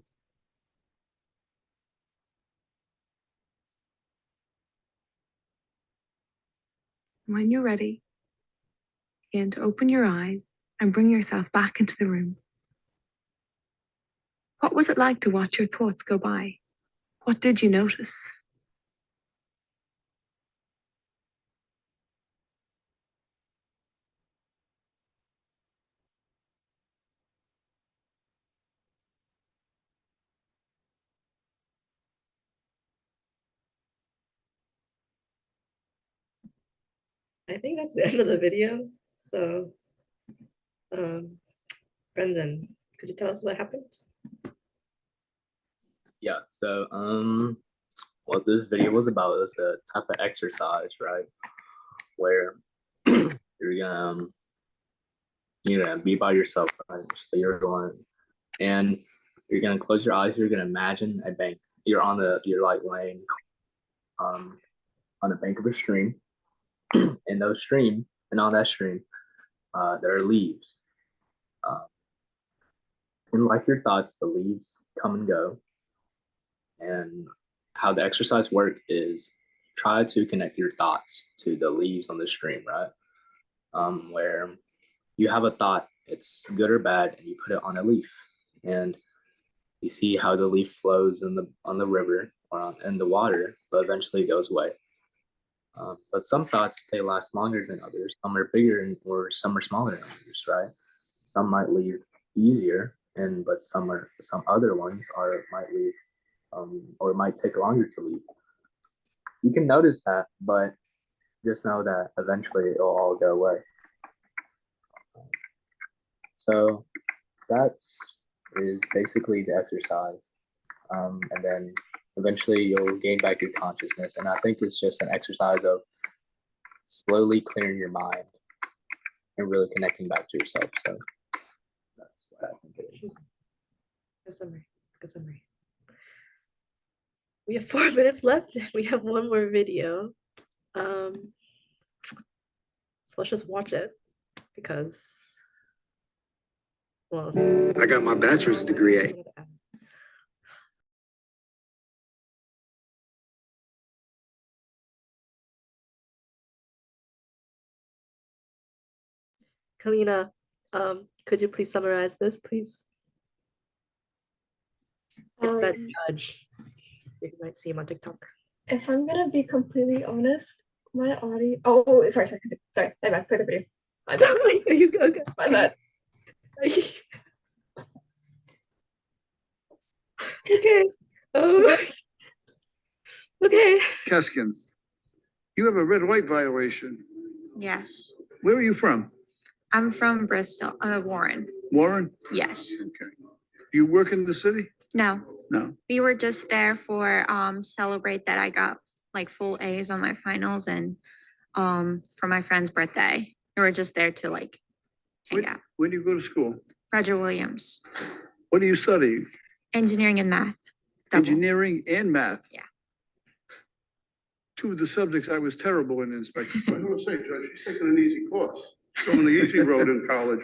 When you're ready, begin to open your eyes and bring yourself back into the room. What was it like to watch your thoughts go by? What did you notice? I think that's the end of the video. So, Brendan, could you tell us what happened? Yeah, so what this video was about is a type of exercise, right? Where you're gonna be by yourself, right? So and you're gonna close your eyes, you're gonna imagine a bank. You're like laying on the bank of a stream. And on that stream, there are leaves. And like your thoughts, the leaves come and go. And how the exercise work is try to connect your thoughts to the leaves on the stream, right? Where you have a thought, it's good or bad, and you put it on a leaf, and you see how the leaf flows on the river or in the water, but eventually it goes away. But some thoughts, they last longer than others. Some are bigger or some are smaller than others, right? Some might leave easier, but some other ones might leave or might take longer to leave. You can notice that, but just know that eventually it'll all go away. So that's basically the exercise. And then eventually you'll gain back your consciousness. And I think it's just an exercise of slowly clearing your mind and really connecting back to yourself. So that's what I think it is. Good summary. Good summary. We have 4 minutes left. We have one more video. So let's just watch it because, well, I got my bachelor's degree. Kalina, could you please summarize this, please? It's that judge. You might see him on TikTok. If I'm gonna be completely honest, my audio. Sorry. My bad. Play the video. My bad. Are you okay? My bad. Okay. Okay. Keskin, you have a red light violation. Yes, Where are you from? I'm from Bristol, Warren. Warren? Yes. Okay. Do you work in the city? No, No. we were just there for celebrate that I got like full A's on my finals and for my friend's birthday. We were just there to like hang out. Where do you go to school? Roger Williams, What do you study? engineering and math. Engineering and math? Yeah. Two of the subjects I was terrible in, Inspector. I was gonna say, Judge, she's taking an easy course. Going the easy road in college.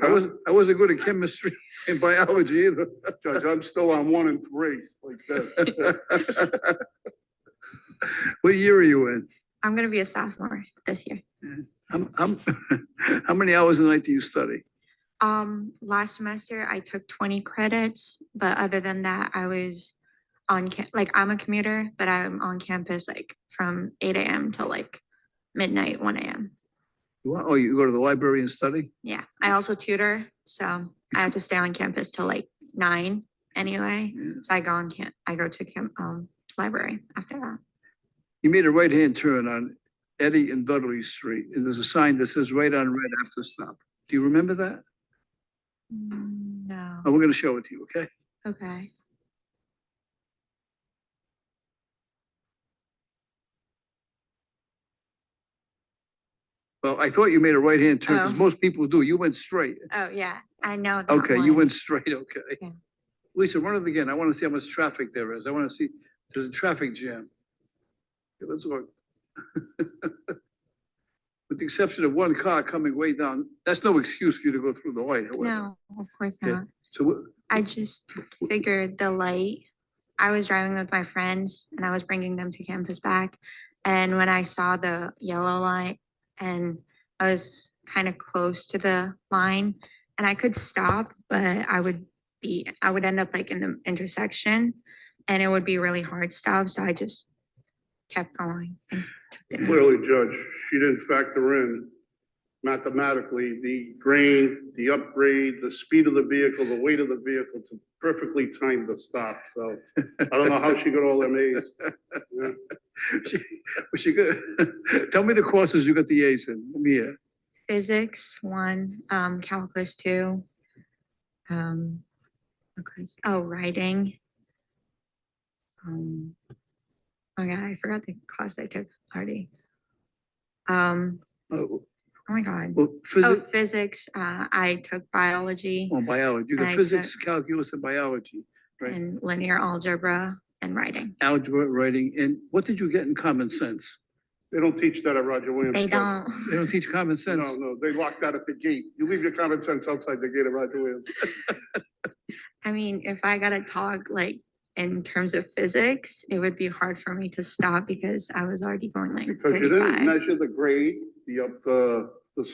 I wasn't good at chemistry and biology either. Judge, I'm still on 1 and 3, like that. What year are you in? I'm gonna be a sophomore this year. How many hours a night do you study? Last semester I took 20 credits, but other than that, I was on I'm a commuter, but I'm on campus like from 8 a.m. till like midnight, 1 a.m. Oh, you go to the library and study? Yeah, I also tutor, so I have to stay on campus till like 9 anyway. So I go to library after that. You made a right-hand turn on Eddy and Dudley Street, and there's a sign that says right on red after stop. Do you remember that? No. Oh, we're gonna show it to you, okay? Okay. Well, I thought you made a right-hand turn, because Oh. most people do. You went straight. Oh yeah, I know that Okay, you one. went straight, okay. Yeah. Lisa, run it again. I want to see how much traffic there is. I want to see, there's a traffic jam. Okay, let's look. With the exception of one car coming way down, that's no excuse for you to go through the light, however. No, of course Okay, not. so what, I just figured the light. I was driving with my friends and I was bringing them to campus back. And when I saw the yellow light and I was kind of close to the line and I could stop, but I would end up like in the intersection and it would be really hard stop. So I just kept going and took it. clearly, Judge, she didn't factor in mathematically the grain, the upgrade, the speed of the vehicle, the weight of the vehicle to perfectly time the stop. So I don't know how she got all them A's. Yeah. She good. Tell me the courses you got the A's in. Let me hear. Physics 1, calculus 2, writing. Oh yeah, I forgot the class I took already. Oh my God. Well, Physics. I took biology. Oh, biology. You got I physics, took- calculus, and biology, right? and linear algebra and writing. Algebra, writing, and what did you get in common sense? They don't teach that at Roger Williams. They don't. They don't teach common sense? No, they lock that at the gate. You leave your common sense outside the gate of Roger Williams. I mean, if I gotta talk like in terms of physics, it would be hard for me to stop because I was already going like Because you didn't 35. measure the grade, the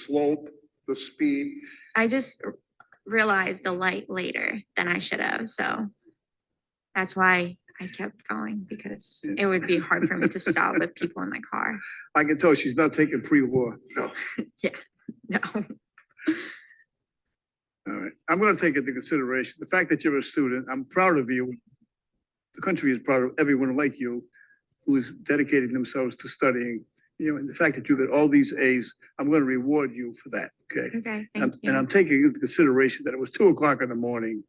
slope, the speed. I just realized the light later than I should have. So that's why I kept going, because it would be hard for me to stop with people in my car. I can tell she's not taking pre-war. No. Yeah, no. All right. I'm going to take into consideration the fact that you're a student. I'm proud of you. The country is proud of everyone like you who is dedicating themselves to studying. You know, and the fact that you get all these A's, I'm going to reward you for that. Okay. Okay, And, thank you. and I'm taking into consideration that it was 2 o'clock in the morning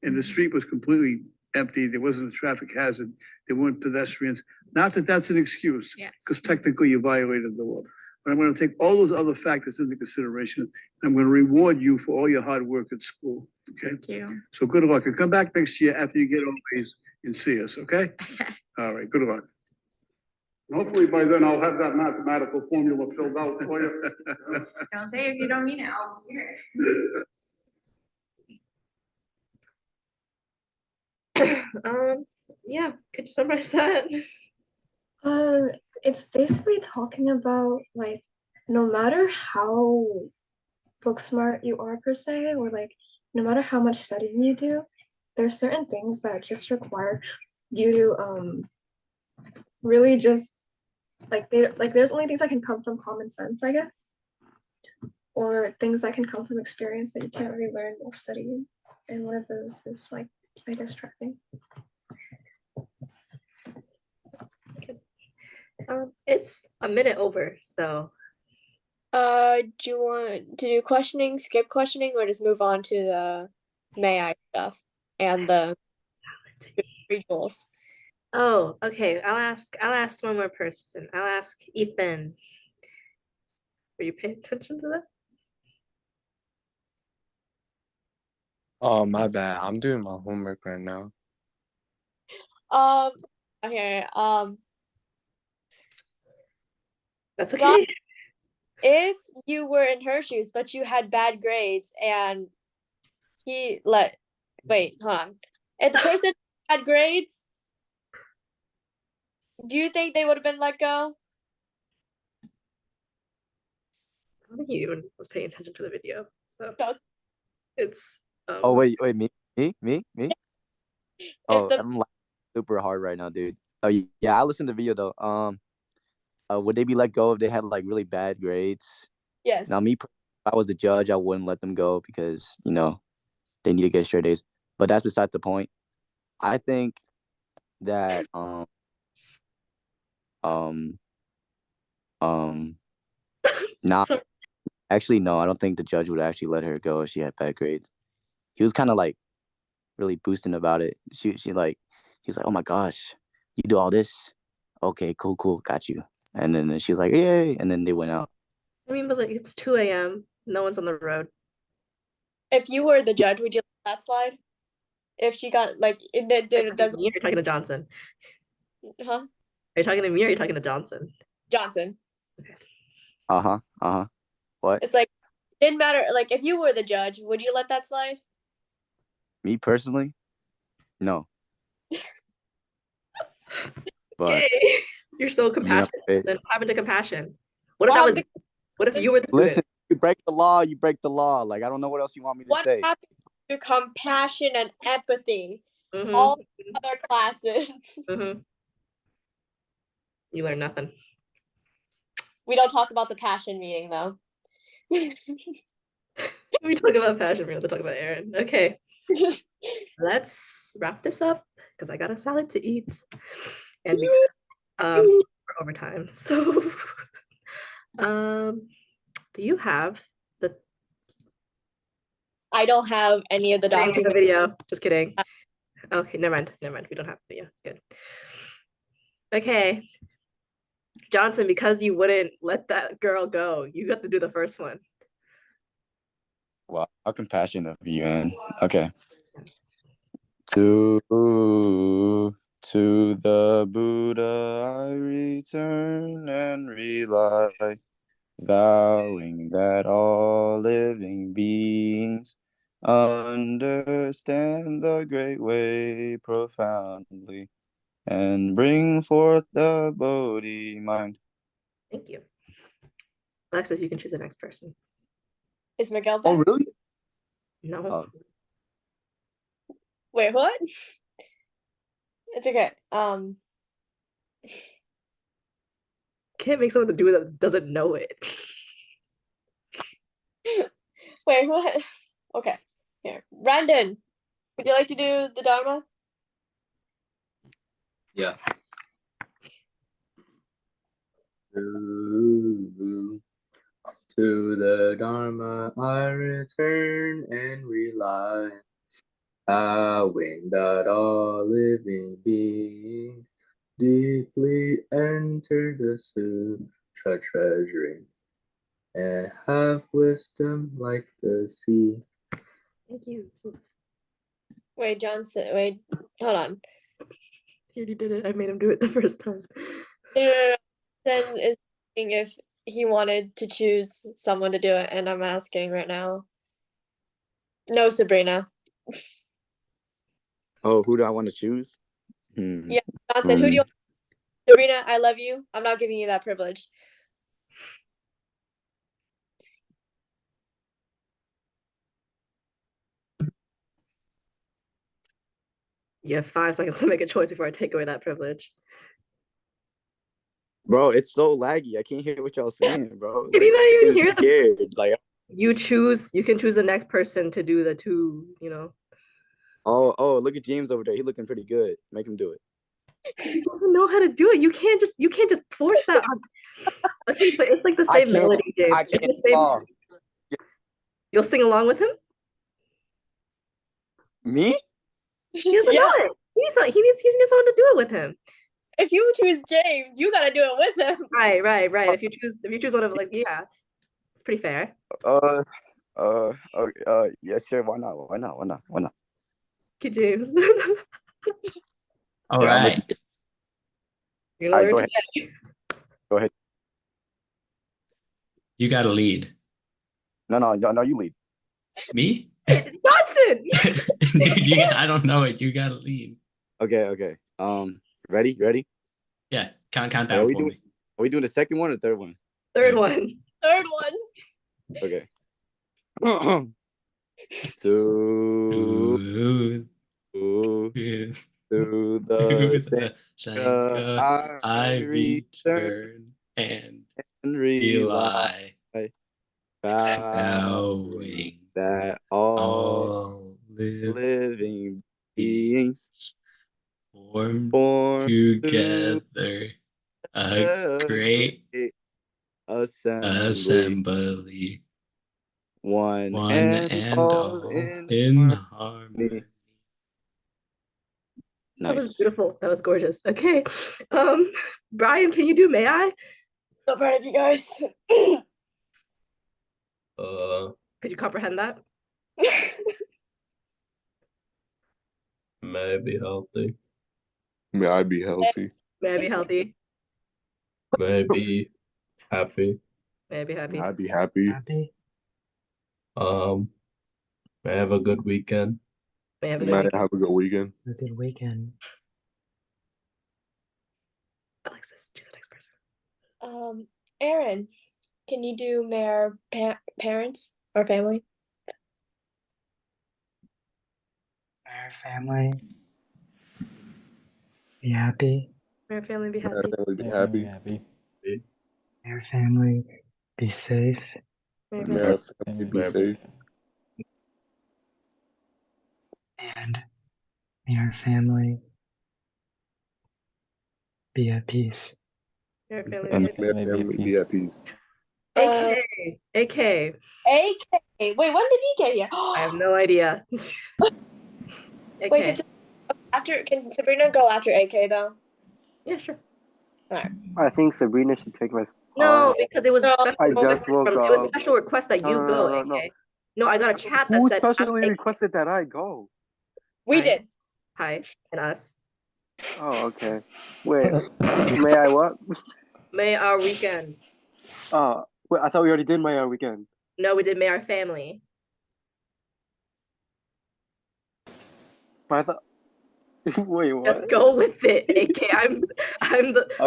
and the street was completely empty. There wasn't a traffic hazard. There weren't pedestrians. Not that that's an excuse, Yes. because technically you violated the law. But I'm going to take all those other factors into consideration. And I'm going to reward you for all your hard work at school. Okay. Thank you. So good luck, and come back next year after you get all these and see us. Okay. All right. Good luck. Hopefully by then I'll have that mathematical formula filled out for you. Don't say if you don't mean it, I'll hear it. Yeah, could you summarize that? It's basically talking about like no matter how book smart you are per se, or like no matter how much studying you do, there's certain things that just require you to really just like there's only things that can come from common sense, I guess, or things that can come from experience that you can't really learn while studying. And one of those is like, I guess, tracking. It's a minute over, so Do you want to do questioning, skip questioning, or just move on to the may I stuff and the rituals? oh, okay. I'll ask one more person. I'll ask Ethan. Were you paying attention to that? Oh, my bad. I'm doing my homework right now. Okay. That's John, okay. if you were in her shoes, but you had bad grades and wait, hold on. If the person had grades, do you think they would have been let go? I don't think he even was paying attention to the video. So it's Oh wait, me? Oh, the- I'm laughing super hard right now, dude. Oh yeah, I listened to the video though. Would they be let go if they had like really bad grades? Yes. Now, if I was the judge, I wouldn't let them go because they need to get straight A's. But that's beside the point. I think that not actually no, I don't think the judge would actually let her go if she had bad grades. He was kind of like really boosting about it. He's like, oh my gosh, you do all this? Okay, cool, got you. And then she was like, yay, and then they went out. I mean, but like it's 2 a.m. No one's on the road. If you were the judge, would you let that slide? If she got like it doesn't. You're talking to Johnson. Huh? Are you talking to me or are you talking to Johnson? Johnson. What? It's like didn't matter. Like if you were the judge, would you let that slide? Me personally, no. But okay. You're so compassionate. So what happened to compassion? What if that was? What if you were the student? Listen, you break the law, you break the law. Like I don't know what else you want me to say. What happened to compassion and empathy? All other classes. You learn nothing. We don't talk about the passion meeting though. We talk about passion. We have to talk about Aaron. Okay. Let's wrap this up because I got a salad to eat, and we're overtime. So, do you have the? I don't have any of the documents. The video. Just kidding. Okay, never mind. We don't have video. Good. Okay, Johnson, because you wouldn't let that girl go, you got to do the first one. Wow, how compassionate of you, man. Okay. To the Buddha I return and rely, vowing that all living beings Understand the great way profoundly and bring forth the Bodhi mind. Thank you. Alexis, you can choose the next person. Is Miguel Oh, back? really? No. Oh. Wait, what? It's okay. Can't make someone to do it that doesn't know it. Wait, what? Okay. Here. Brandon, would you like to do the Dharma? Yeah. To the Dharma I return and rely, knowing that all living beings deeply enter the sutra treasuring and have wisdom like the sea. Thank you. Wait, Johnson. Wait, hold on. He already did it. I made him do it the first time. No. Then is asking if he wanted to choose someone to do it, and I'm asking right now. No, Sabrina. Oh, who do I want to choose? Yeah, Johnson. Who do you? Sabrina, I love you. I'm not giving you that privilege. You have 5 seconds to make a choice before I take away that privilege. Bro, it's so laggy. I can't hear what y'all saying, bro. Can you not even I'm hear scared. Like, you can choose the next person to do the 2, you know. oh, look at James over there. He looking pretty good. Make him do it. You don't know how to do it. You can't just force that on. Okay, but it's like the I same can't. melody, James. I It's can't. the same. You'll sing along with him? Me? He doesn't know it. He needs someone to do it with him. If you choose James, you gotta do it with him. Right. If you choose one of, like, yeah, it's pretty fair. Yeah, sure. Why not? Okay, James. All Yeah, I'm right. with You're gonna learn go ahead. today. Go ahead. You got to lead. No, you lead. Me? Johnson! Dude, I don't know it. You got to lead. Okay. Ready? Yeah, count down Are for me. Are we doing the second one or third one? Third one. Okay. to the Sangha I return and rely, bowing that all living beings form together a great assembly, one and all in harmony. That was Nice. beautiful. That was gorgeous. Okay. Brian, can you do May I? So proud of you guys. Could you comprehend that? May I be healthy. May I be healthy. May I be healthy? May I be happy. May I be happy? May I be happy. May I have a good weekend. May I have a May good I have a good weekend. A good weekend. Alexis, choose the next person. Aaron, can you do may our parents or family? May our family be happy. May our family be May our happy. family be happy. May our family be safe. May our family be safe. And may our family be at peace. May our family And be happy. may our family be at peace. AK. Wait, when did he get here? I have no idea. Wait, can Sabrina go after AK though? Yeah, sure. Alright. I think Sabrina should take my spot. No, because it was I just woke it was up. special request that you go, AK. No, I got a chat that Who said specially ask AK. requested that I go? We did. Hi, and us. Oh, okay. Wait, may I what? May our weekend. Wait, I thought we already did my weekend. No, we did May our family. I thought. Wait, what? Just go with it, AK.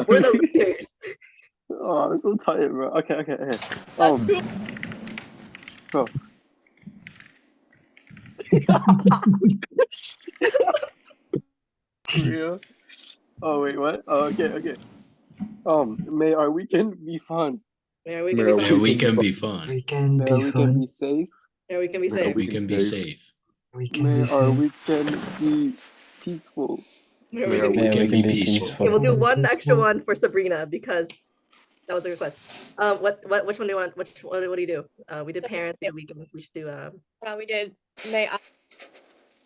We're the leaders. Oh, I'm so tired, bro. Okay. Bro. Real? Oh wait, what? Oh, okay. May our weekend be fun. Yeah, we May can our be Yeah, fun. we weekend can be be fun. fun. We can May our be weekend fun. be safe. Yeah, we can be May our safe. We weekend can be safe. We can May be our safe. weekend be peaceful. Yeah, we May can our be. May we weekend can be be peaceful. Okay, we'll do peaceful. one extra Peaceful. one for Sabrina because that was a request. Which one do you want? What do you do? We did parents, we did weekends. We should do We did May I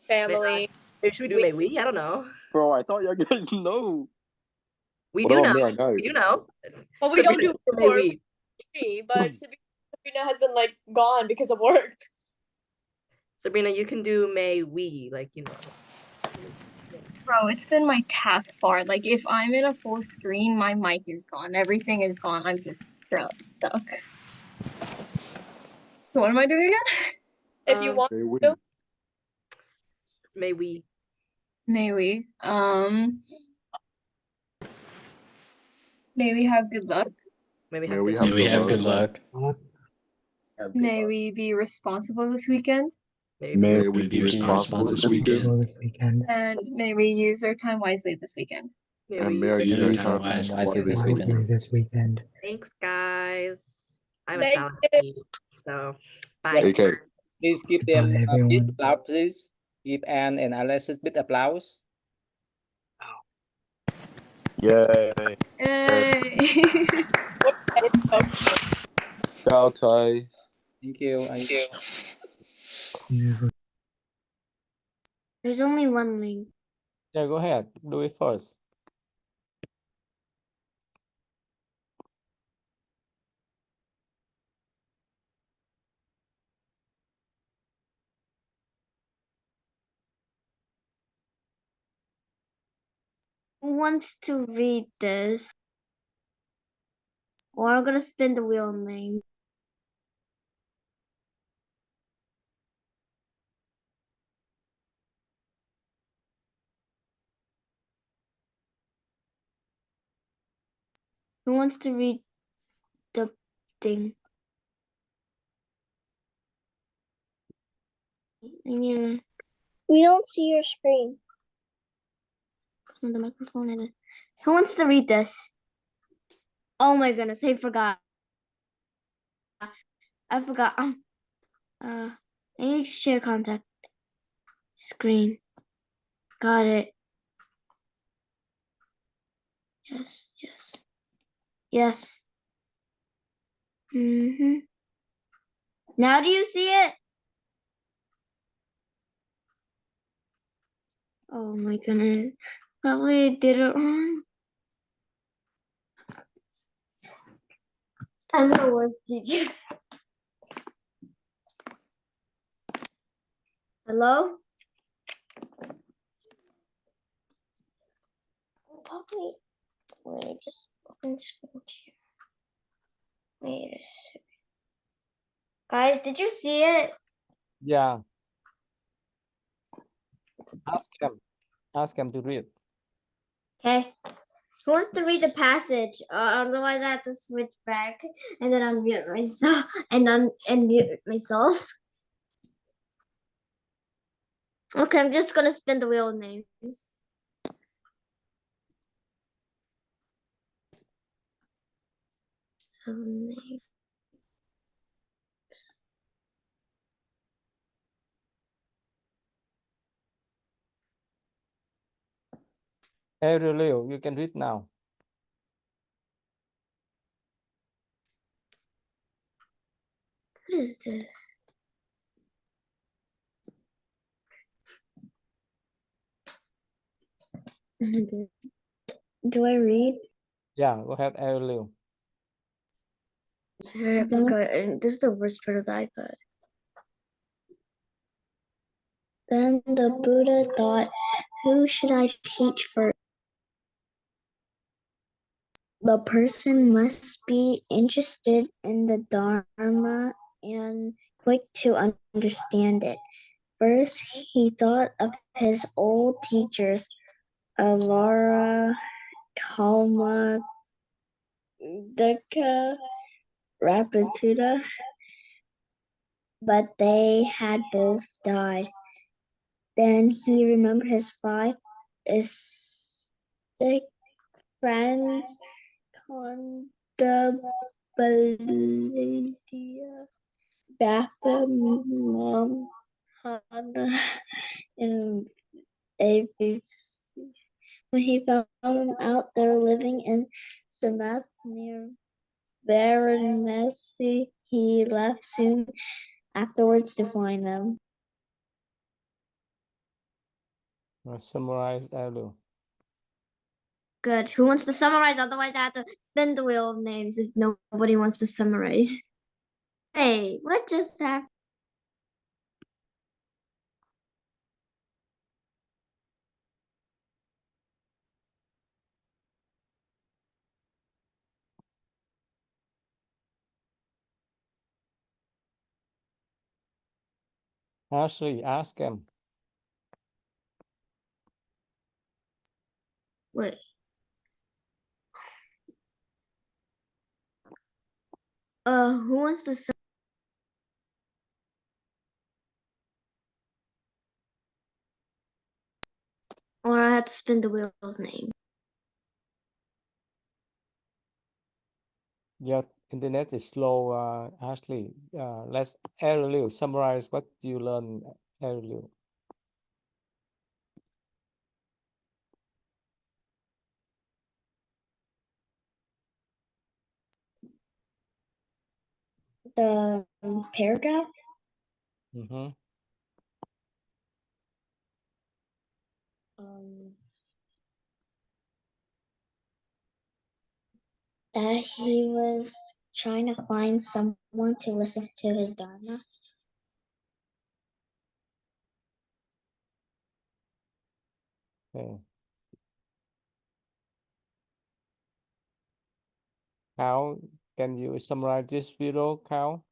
family. maybe should we do May we? I don't know. Bro, I thought you guys know. We What do about know. May I Night? We do know. Well, we don't Sabrina, do May 4, we? 3, but Sabrina has been like gone because of work. Sabrina, you can do May we, like, you know. Bro, it's been my taskbar. Like, if I'm in a full screen, my mic is gone. Everything is gone. I'm just stuck. So what am I doing again? If you want May we? to, May we? May we? May we have good luck? May we May have we good have May we good have luck. good luck. May we be responsible this weekend? May May we we be be responsible this weekend. This weekend. And may we use our time wisely this weekend? And may our May user we time use our time wisely this wisely weekend. This weekend. Thanks, guys. I have a Thank salad you. to eat, so bye. AK. Please give Goodbye, them a big everyone. applause, please. Give an analysis big applause. Yay. Hey. Ciao, Tai. Thank you. There's only one link. Yeah, go ahead. Do it first. Who wants to read this? Or I'm gonna spin the wheel name. Who wants to read the thing? We don't see your screen. The microphone in it. Who wants to read this? Oh my goodness, I forgot. I need to share contact screen. Got it. Yes. Now do you see it? Oh my goodness. Probably did it wrong. I'm the worst teacher. Hello? Okay. Wait, just open screen share. Wait a second. Guys, did you see it? Yeah. Ask him to read. Okay. Who wants to read the passage? Otherwise I have to switch back and then unmute myself and unmute myself. Okay, I'm just gonna spin the wheel of names. Hey, Leo, you can read now. What is this? Do I read? Yeah, go ahead, Leo. Sorry, I forgot. This is the worst part of the iPad. Then the Buddha thought, who should I teach first? The person must be interested in the Dharma and quick to understand it. first, he thought of his old teachers, Alara, Kalma, Dukkha, Rapituda, but they had both died. Then he remembered his 5 sick friends, Kondabalidia, Bappa, Mom, Hana, and ABC. When he found them out, they were living in Samath near Varanasi. He left soon afterwards to find them. Summarize Elu. Good. Who wants to summarize? Otherwise, I have to spin the wheel of names if nobody wants to summarize. Hey, what just happened? Ashley, ask him. Wait. Who wants to or I have to spin the wheel's name. Your internet is slow, Ashley. Let's Ariel summarize what you learned, Ariel. The paragraph? Mm-hmm. That he was trying to find someone to listen to his Dharma. Okay. How can you summarize this video, Cal?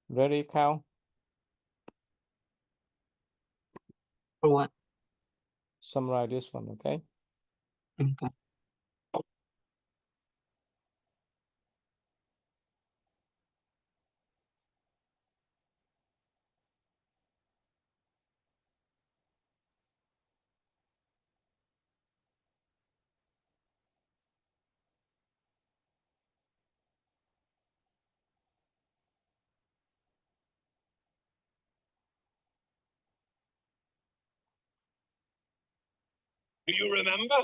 Ready, Cal? For what? Summarize this one, okay? Okay. Do you remember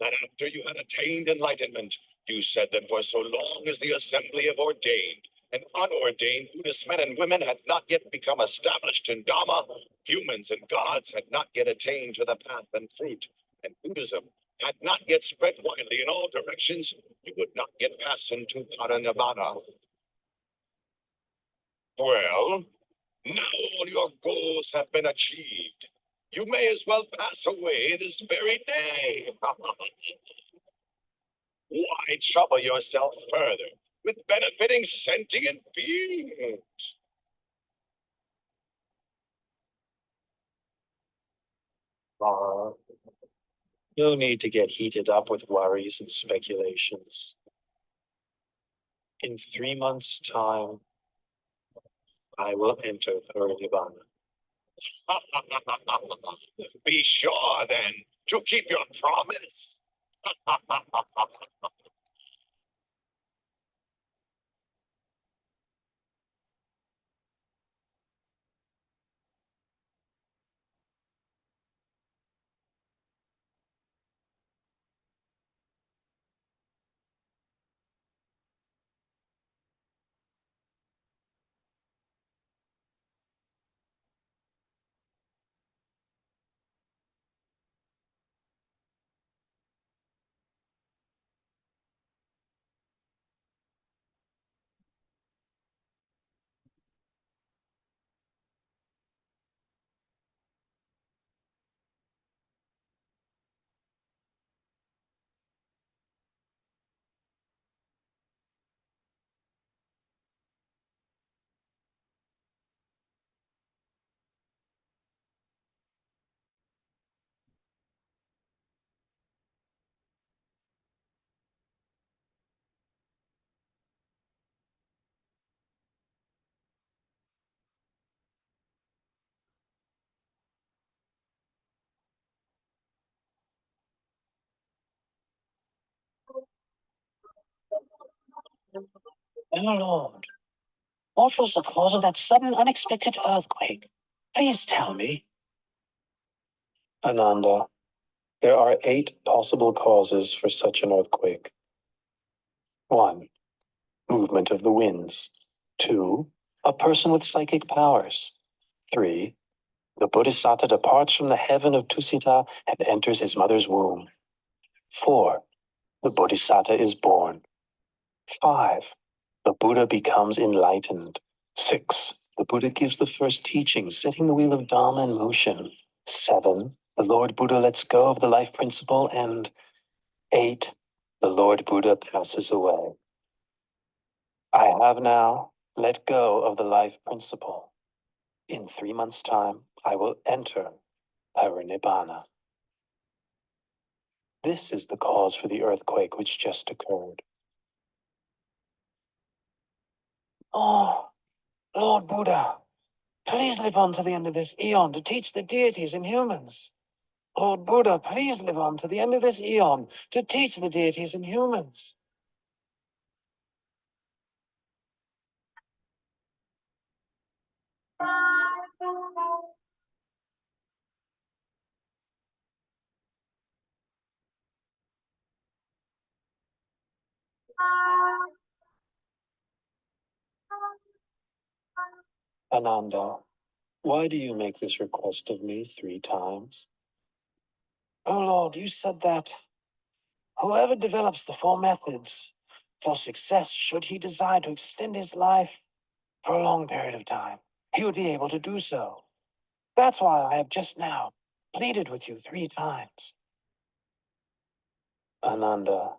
that after you had attained enlightenment, you said that for so long as the assembly of ordained and unordained Buddhist men and women had not yet become established in Dharma, humans and gods had not yet attained to the path and fruit, and Buddhism had not yet spread widely in all directions, you would not yet pass into Parinirvana. Well, now all your goals have been achieved. You may as well pass away this very day. Why trouble yourself further with benefiting sentient beings? No need to get heated up with worries and speculations. In 3 months' time, I will enter Parinirvana. Be sure then to keep your promise. Oh Lord, what was the cause of that sudden unexpected earthquake? Please tell me. Ananda, there are 8 possible causes for such an earthquake. 1. Movement of the winds. 2. A person with psychic powers. 3. The Bodhisattva departs from the heaven of Tusita and enters his mother's womb. 4. The Bodhisattva is born. 5. The Buddha becomes enlightened. 6. The Buddha gives the first teaching, setting the wheel of Dharma in motion. 7. The Lord Buddha lets go of the life principle. And 8. The Lord Buddha passes away. I have now let go of the life principle. In 3 months' time, I will enter Parinibbana. This is the cause for the earthquake which just occurred. Oh, Lord Buddha, please live on to the end of this eon to teach the deities and humans. Lord Buddha, please live on to the end of this eon to teach the deities and humans. Ananda, why do you make this request of me 3 times? Oh Lord, you said that whoever develops the 4 methods for success, should he desire to extend his life for a long period of time, he would be able to do so. That's why I have just now pleaded with you 3 times. Ananda,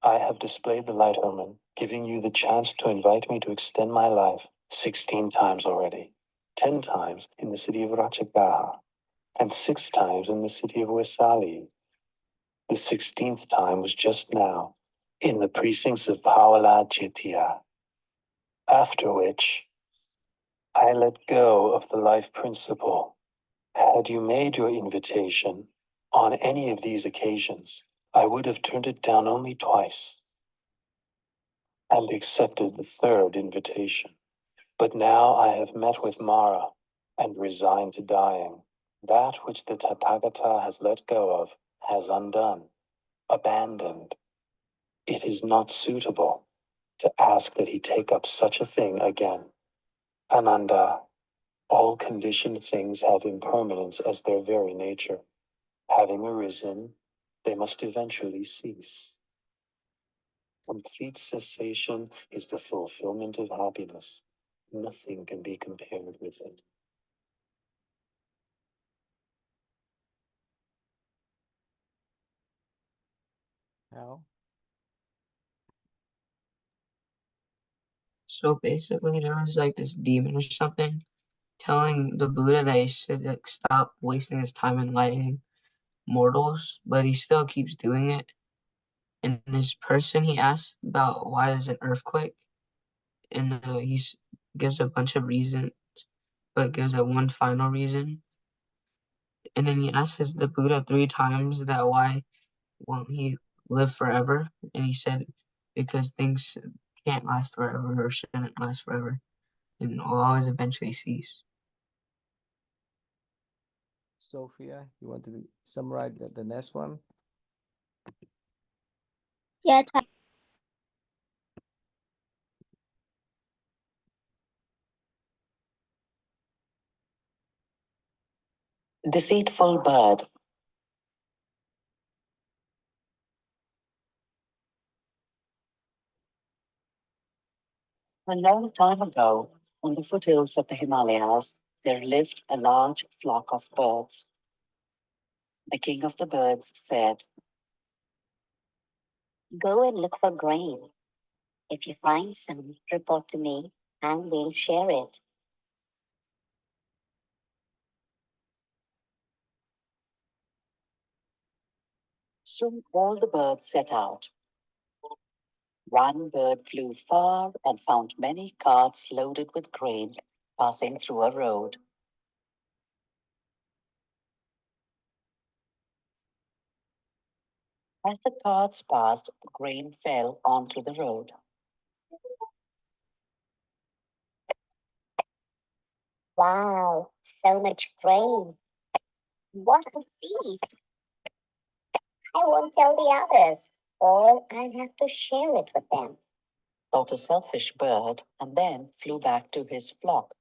I have displayed the light omen, giving you the chance to invite me to extend my life 16 times already. 10 times in the city of Ratchagaha, and 6 times in the city of Vesali. The 16th time was just now, in the precincts of Pawala Jitya. After which, I let go of the life principle. Had you made your invitation on any of these occasions, I would have turned it down only twice and accepted the 3rd invitation. But now I have met with Mara and resigned to dying. That which the Tathagata has let go of has undone, abandoned. It is not suitable to ask that he take up such a thing again. Ananda, all conditioned things have impermanence as their very nature. Having arisen, they must eventually cease. Complete cessation is the fulfillment of happiness. Nothing can be compared with it. How? So basically, there was like this demon or something telling the Buddha that he should like stop wasting his time enlightening mortals, but he still keeps doing it. And this person, he asked about why is an earthquake, and gives a bunch of reasons, but gives a one final reason. And then he asks the Buddha 3 times that why won't he live forever? And he said because things can't last forever or shouldn't last forever, and will always eventually cease. Sophia, you want to summarize the next one? Yeah, Deceitful bird. A long time ago, on the foothills of the Himalayas, there lived a large flock of birds. The king of the birds said, "Go and look for grain. If you find some, report to me and we'll share it." Soon all the birds set out. One bird flew far and found many carts loaded with grain passing through a road. As the carts passed, grain fell onto the road. Wow, so much grain. What a feast! I won't tell the others, or I'll have to share it with them, thought a selfish bird, and then flew back to his flock.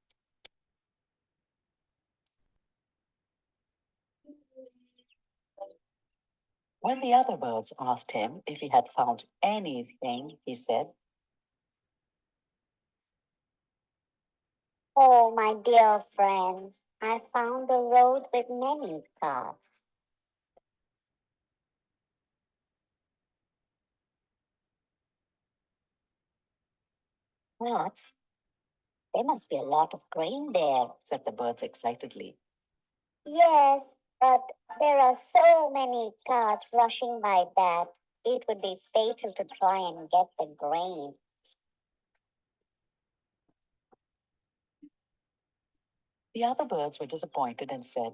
When the other birds asked him if he had found anything, he said, Oh, my dear friends, I found a road with many paths. Paths? There must be a lot of grain there, said the birds excitedly. Yes, but there are so many carts rushing by that it would be fatal to try and get the grain. The other birds were disappointed and said,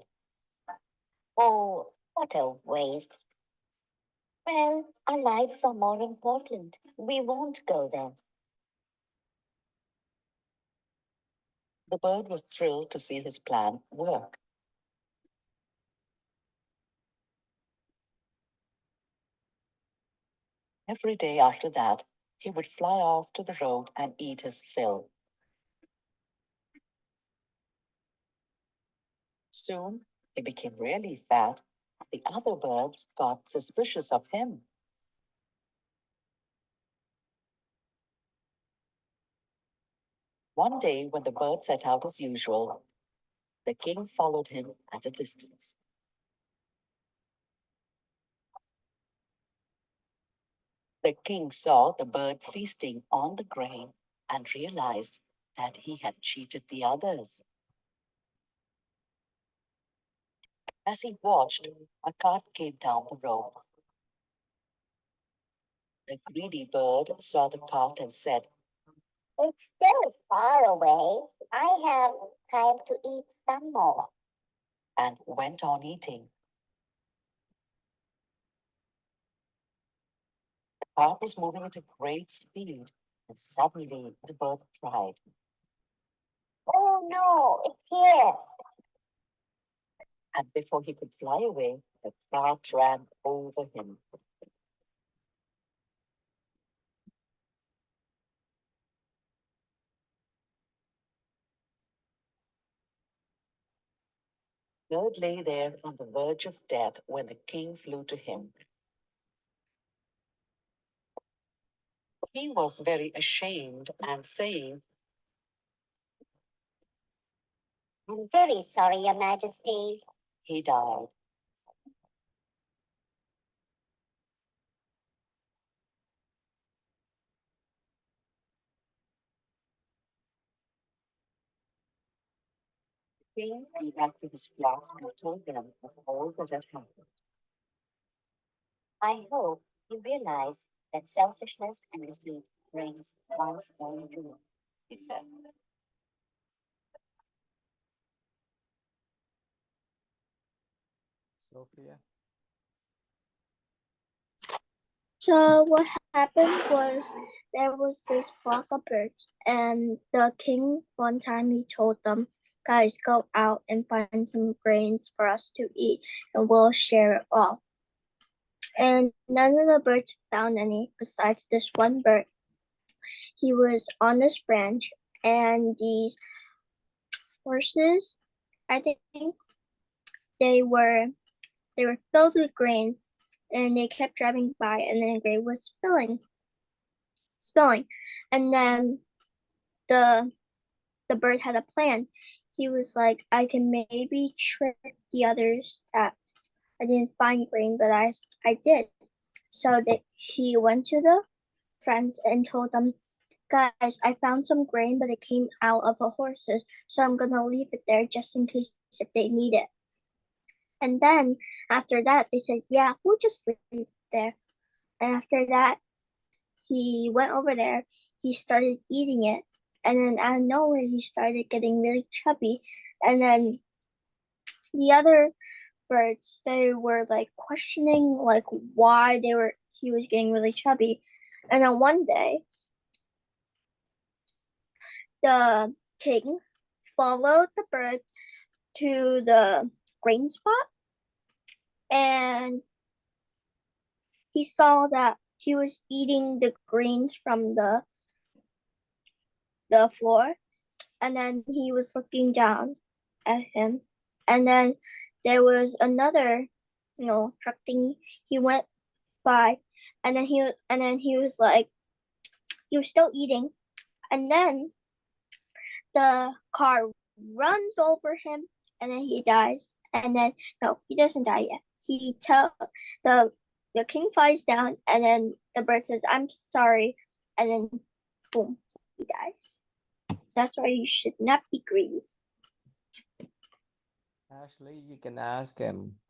Oh, what a waste. Well, our lives are more important. We won't go there. The bird was thrilled to see his plan work. Every day after that, he would fly off to the road and eat his fill. Soon, he became really fat. The other birds got suspicious of him. One day, when the bird set out as usual, the king followed him at a distance. The king saw the bird feasting on the grain and realized that he had cheated the others. As he watched, a cart came down the road. The greedy bird saw the cart and said, It's still far away. I have time to eat some more. And went on eating. The cart was moving at a great speed, and suddenly the bird cried. Oh no, it's here. And before he could fly away, the cart ran over him. The bird lay there on the verge of death when the king flew to him. He was very ashamed and saying, I'm very sorry, Your Majesty. he died. The king went back to his flock and told them of all that had happened. I hope you realize that selfishness and deceit brings one's own ruin, He said. Sophia. So what happened was there was this flock of birds, and the king one time he told them, "Guys, go out and find some grains for us to eat, and we'll share it all." And none of the birds found any besides this one bird. He was on this branch, and these horses, I think they were filled with grain, and they kept driving by, and then grain was spilling, and then the bird had a plan. He was like, I can maybe trick the others that I didn't find grain, but I did. So that he went to the friends and told them, guys, I found some grain, but it came out of the horses, so I'm gonna leave it there just in case if they need it. And then after that, they said, yeah, we'll just leave it there. And after that, he went over there, he started eating it, and then out of nowhere, he started getting really chubby. And then the other birds, they were like questioning like why he was getting really chubby. And then one day, the king followed the bird to the grain spot, and he saw that he was eating the grains from the floor, and then he was looking down at him, and then there was another, truck thing. He went by, and then he was like, he was still eating, and then the car runs over him, and then he dies. And then no, he doesn't die yet. The king flies down, and then the bird says, "I'm sorry," and then boom, he dies. So that's why you should not be greedy. Ashley, you can ask him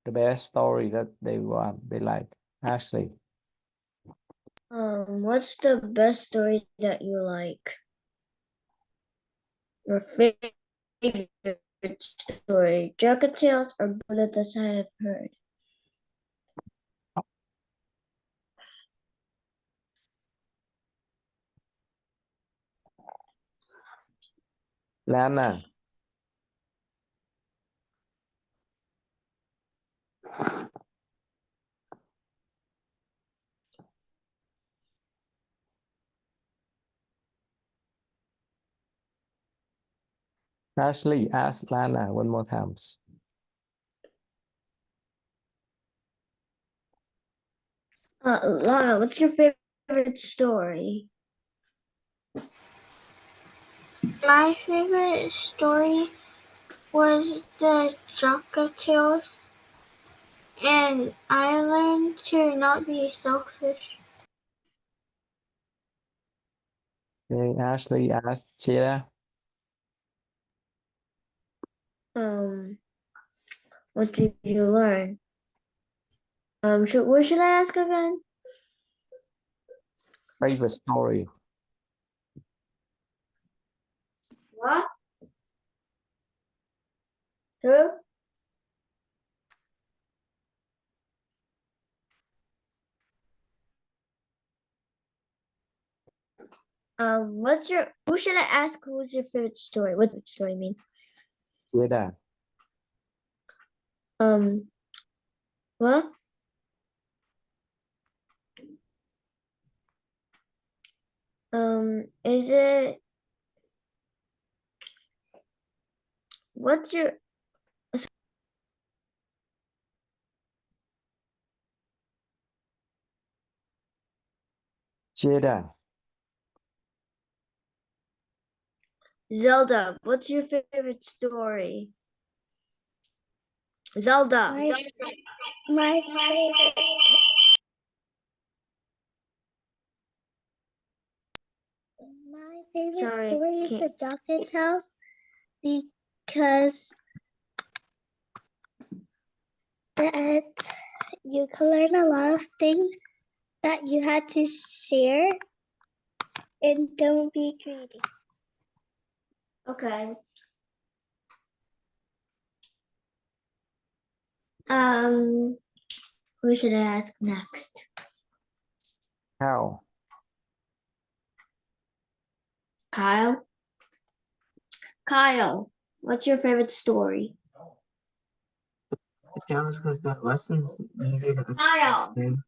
the best story that they want, they like. Ashley. What's the best story that you like? Your favorite story, Jacket Tales or Buddhist I have heard? Lana. Ashley, ask Lana one more time. Lana, what's your favorite story? My favorite story was the Jaka Tales, and I learned to not be selfish. Okay, Ashley, ask Chia. What did you learn? What should I ask again? Favorite story. What? Who? Who should I ask? Who's your favorite story? What's your story mean? Chia. What? Is it? What's your? Chia. Zelda, what's your favorite story? Zelda. My favorite. My favorite Sorry, story is can't- the Doctor Tales because that you can learn a lot of things that you had to share and don't be greedy. Okay. Who should I ask next? How? Kyle? Kyle, what's your favorite story? The challenge because the lessons easier to Kyle! understand. And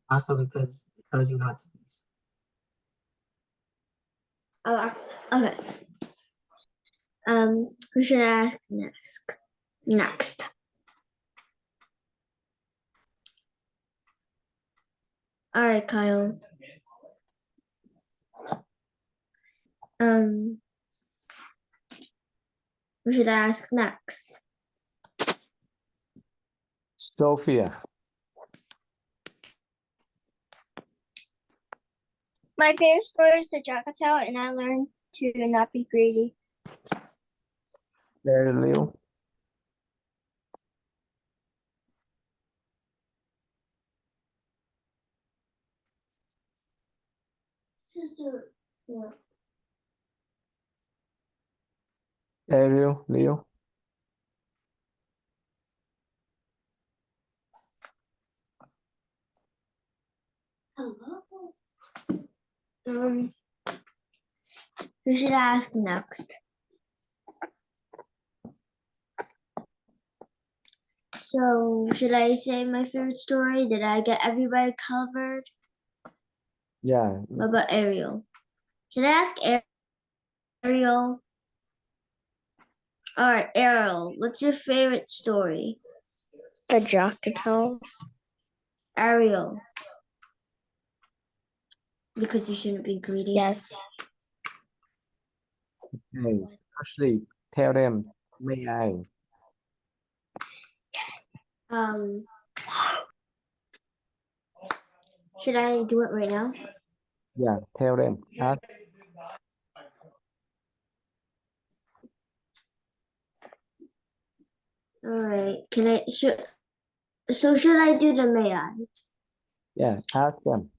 also because it tells you not to be. Okay. Who should I ask next? All right, Kyle. Who should I ask next? Sophia. My favorite story is the Jackatao, and I learned to not be greedy. Very little. Yeah. Ariel, Leo. Um, Who should I ask next? So, should I say my favorite story? Did I get everybody covered? Yeah. What about Ariel? Should I ask Ariel? All right, Ariel, what's your favorite story? The Jockatos. Ariel. Because you shouldn't be greedy. Yes. Okay. Ashley, tell them, may I? Should I do it right now? Yeah, tell them. Ask. All right. So should I do the may I? Yeah, ask them.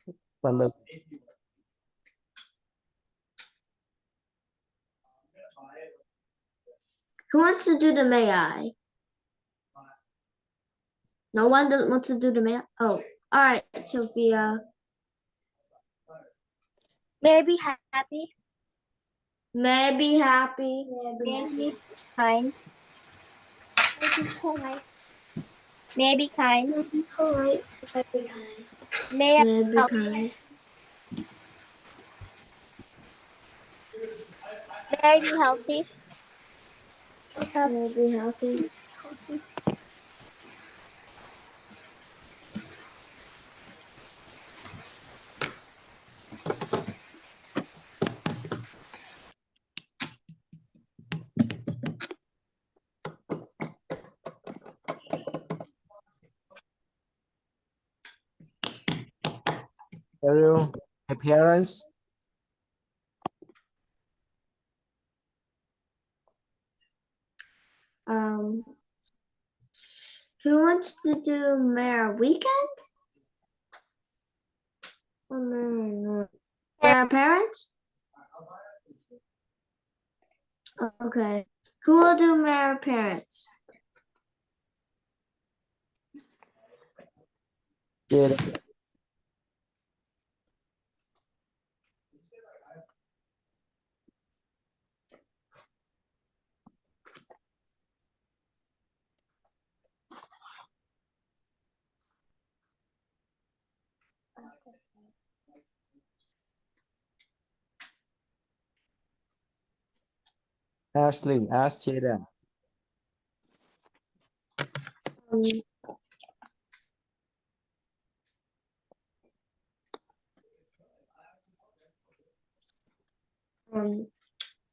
Who wants to do the may I? No one wants to do the may I? Oh, all right, Sophia. May I be happy? May I be happy? May I be kind? May I be polite? May I be kind? May I be polite? May I be kind? May I be kind? May I be healthy? May I be healthy? Ariel, my parents. Who wants to do Mayor Weekend? Or Mayor Parents? Okay. Who will do Mayor Parents? Yeah. Ashley, ask Jada.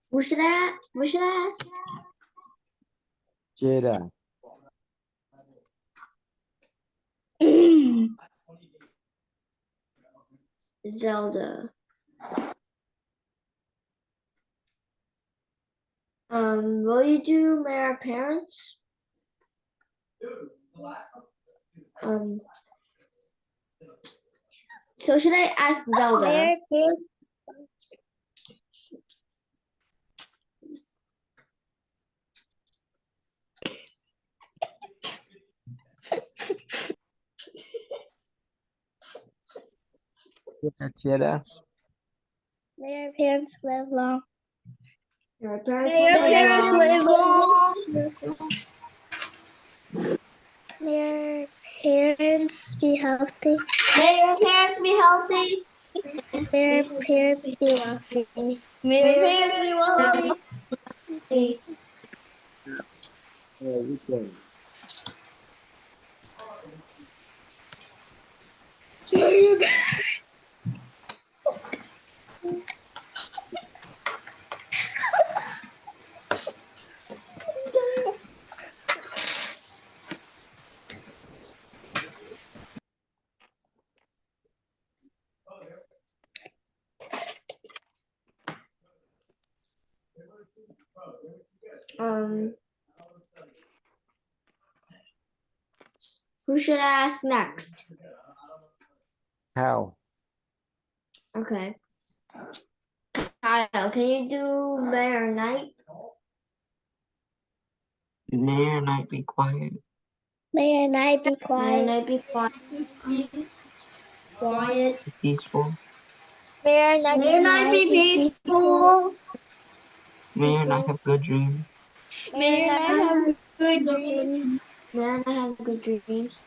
What should I ask? Jada. Zelda. Will you do Mayor Parents? So should I ask Zelda? Mayor Parents. Jada. May our parents live long. May our parents live long. May our parents be healthy. May our parents be healthy. May our parents be wealthy. May our parents be wealthy. Weekend. Who should I ask next? How? Okay. Kyle, can you do Mayor Night? Mayor Night, be quiet. Mayor Night, be quiet. Mayor Night, be quiet. Quiet. Peaceful. Mayor Night, be peaceful. May your night have good dreams. May your night have good dreams. May your night have good dreams.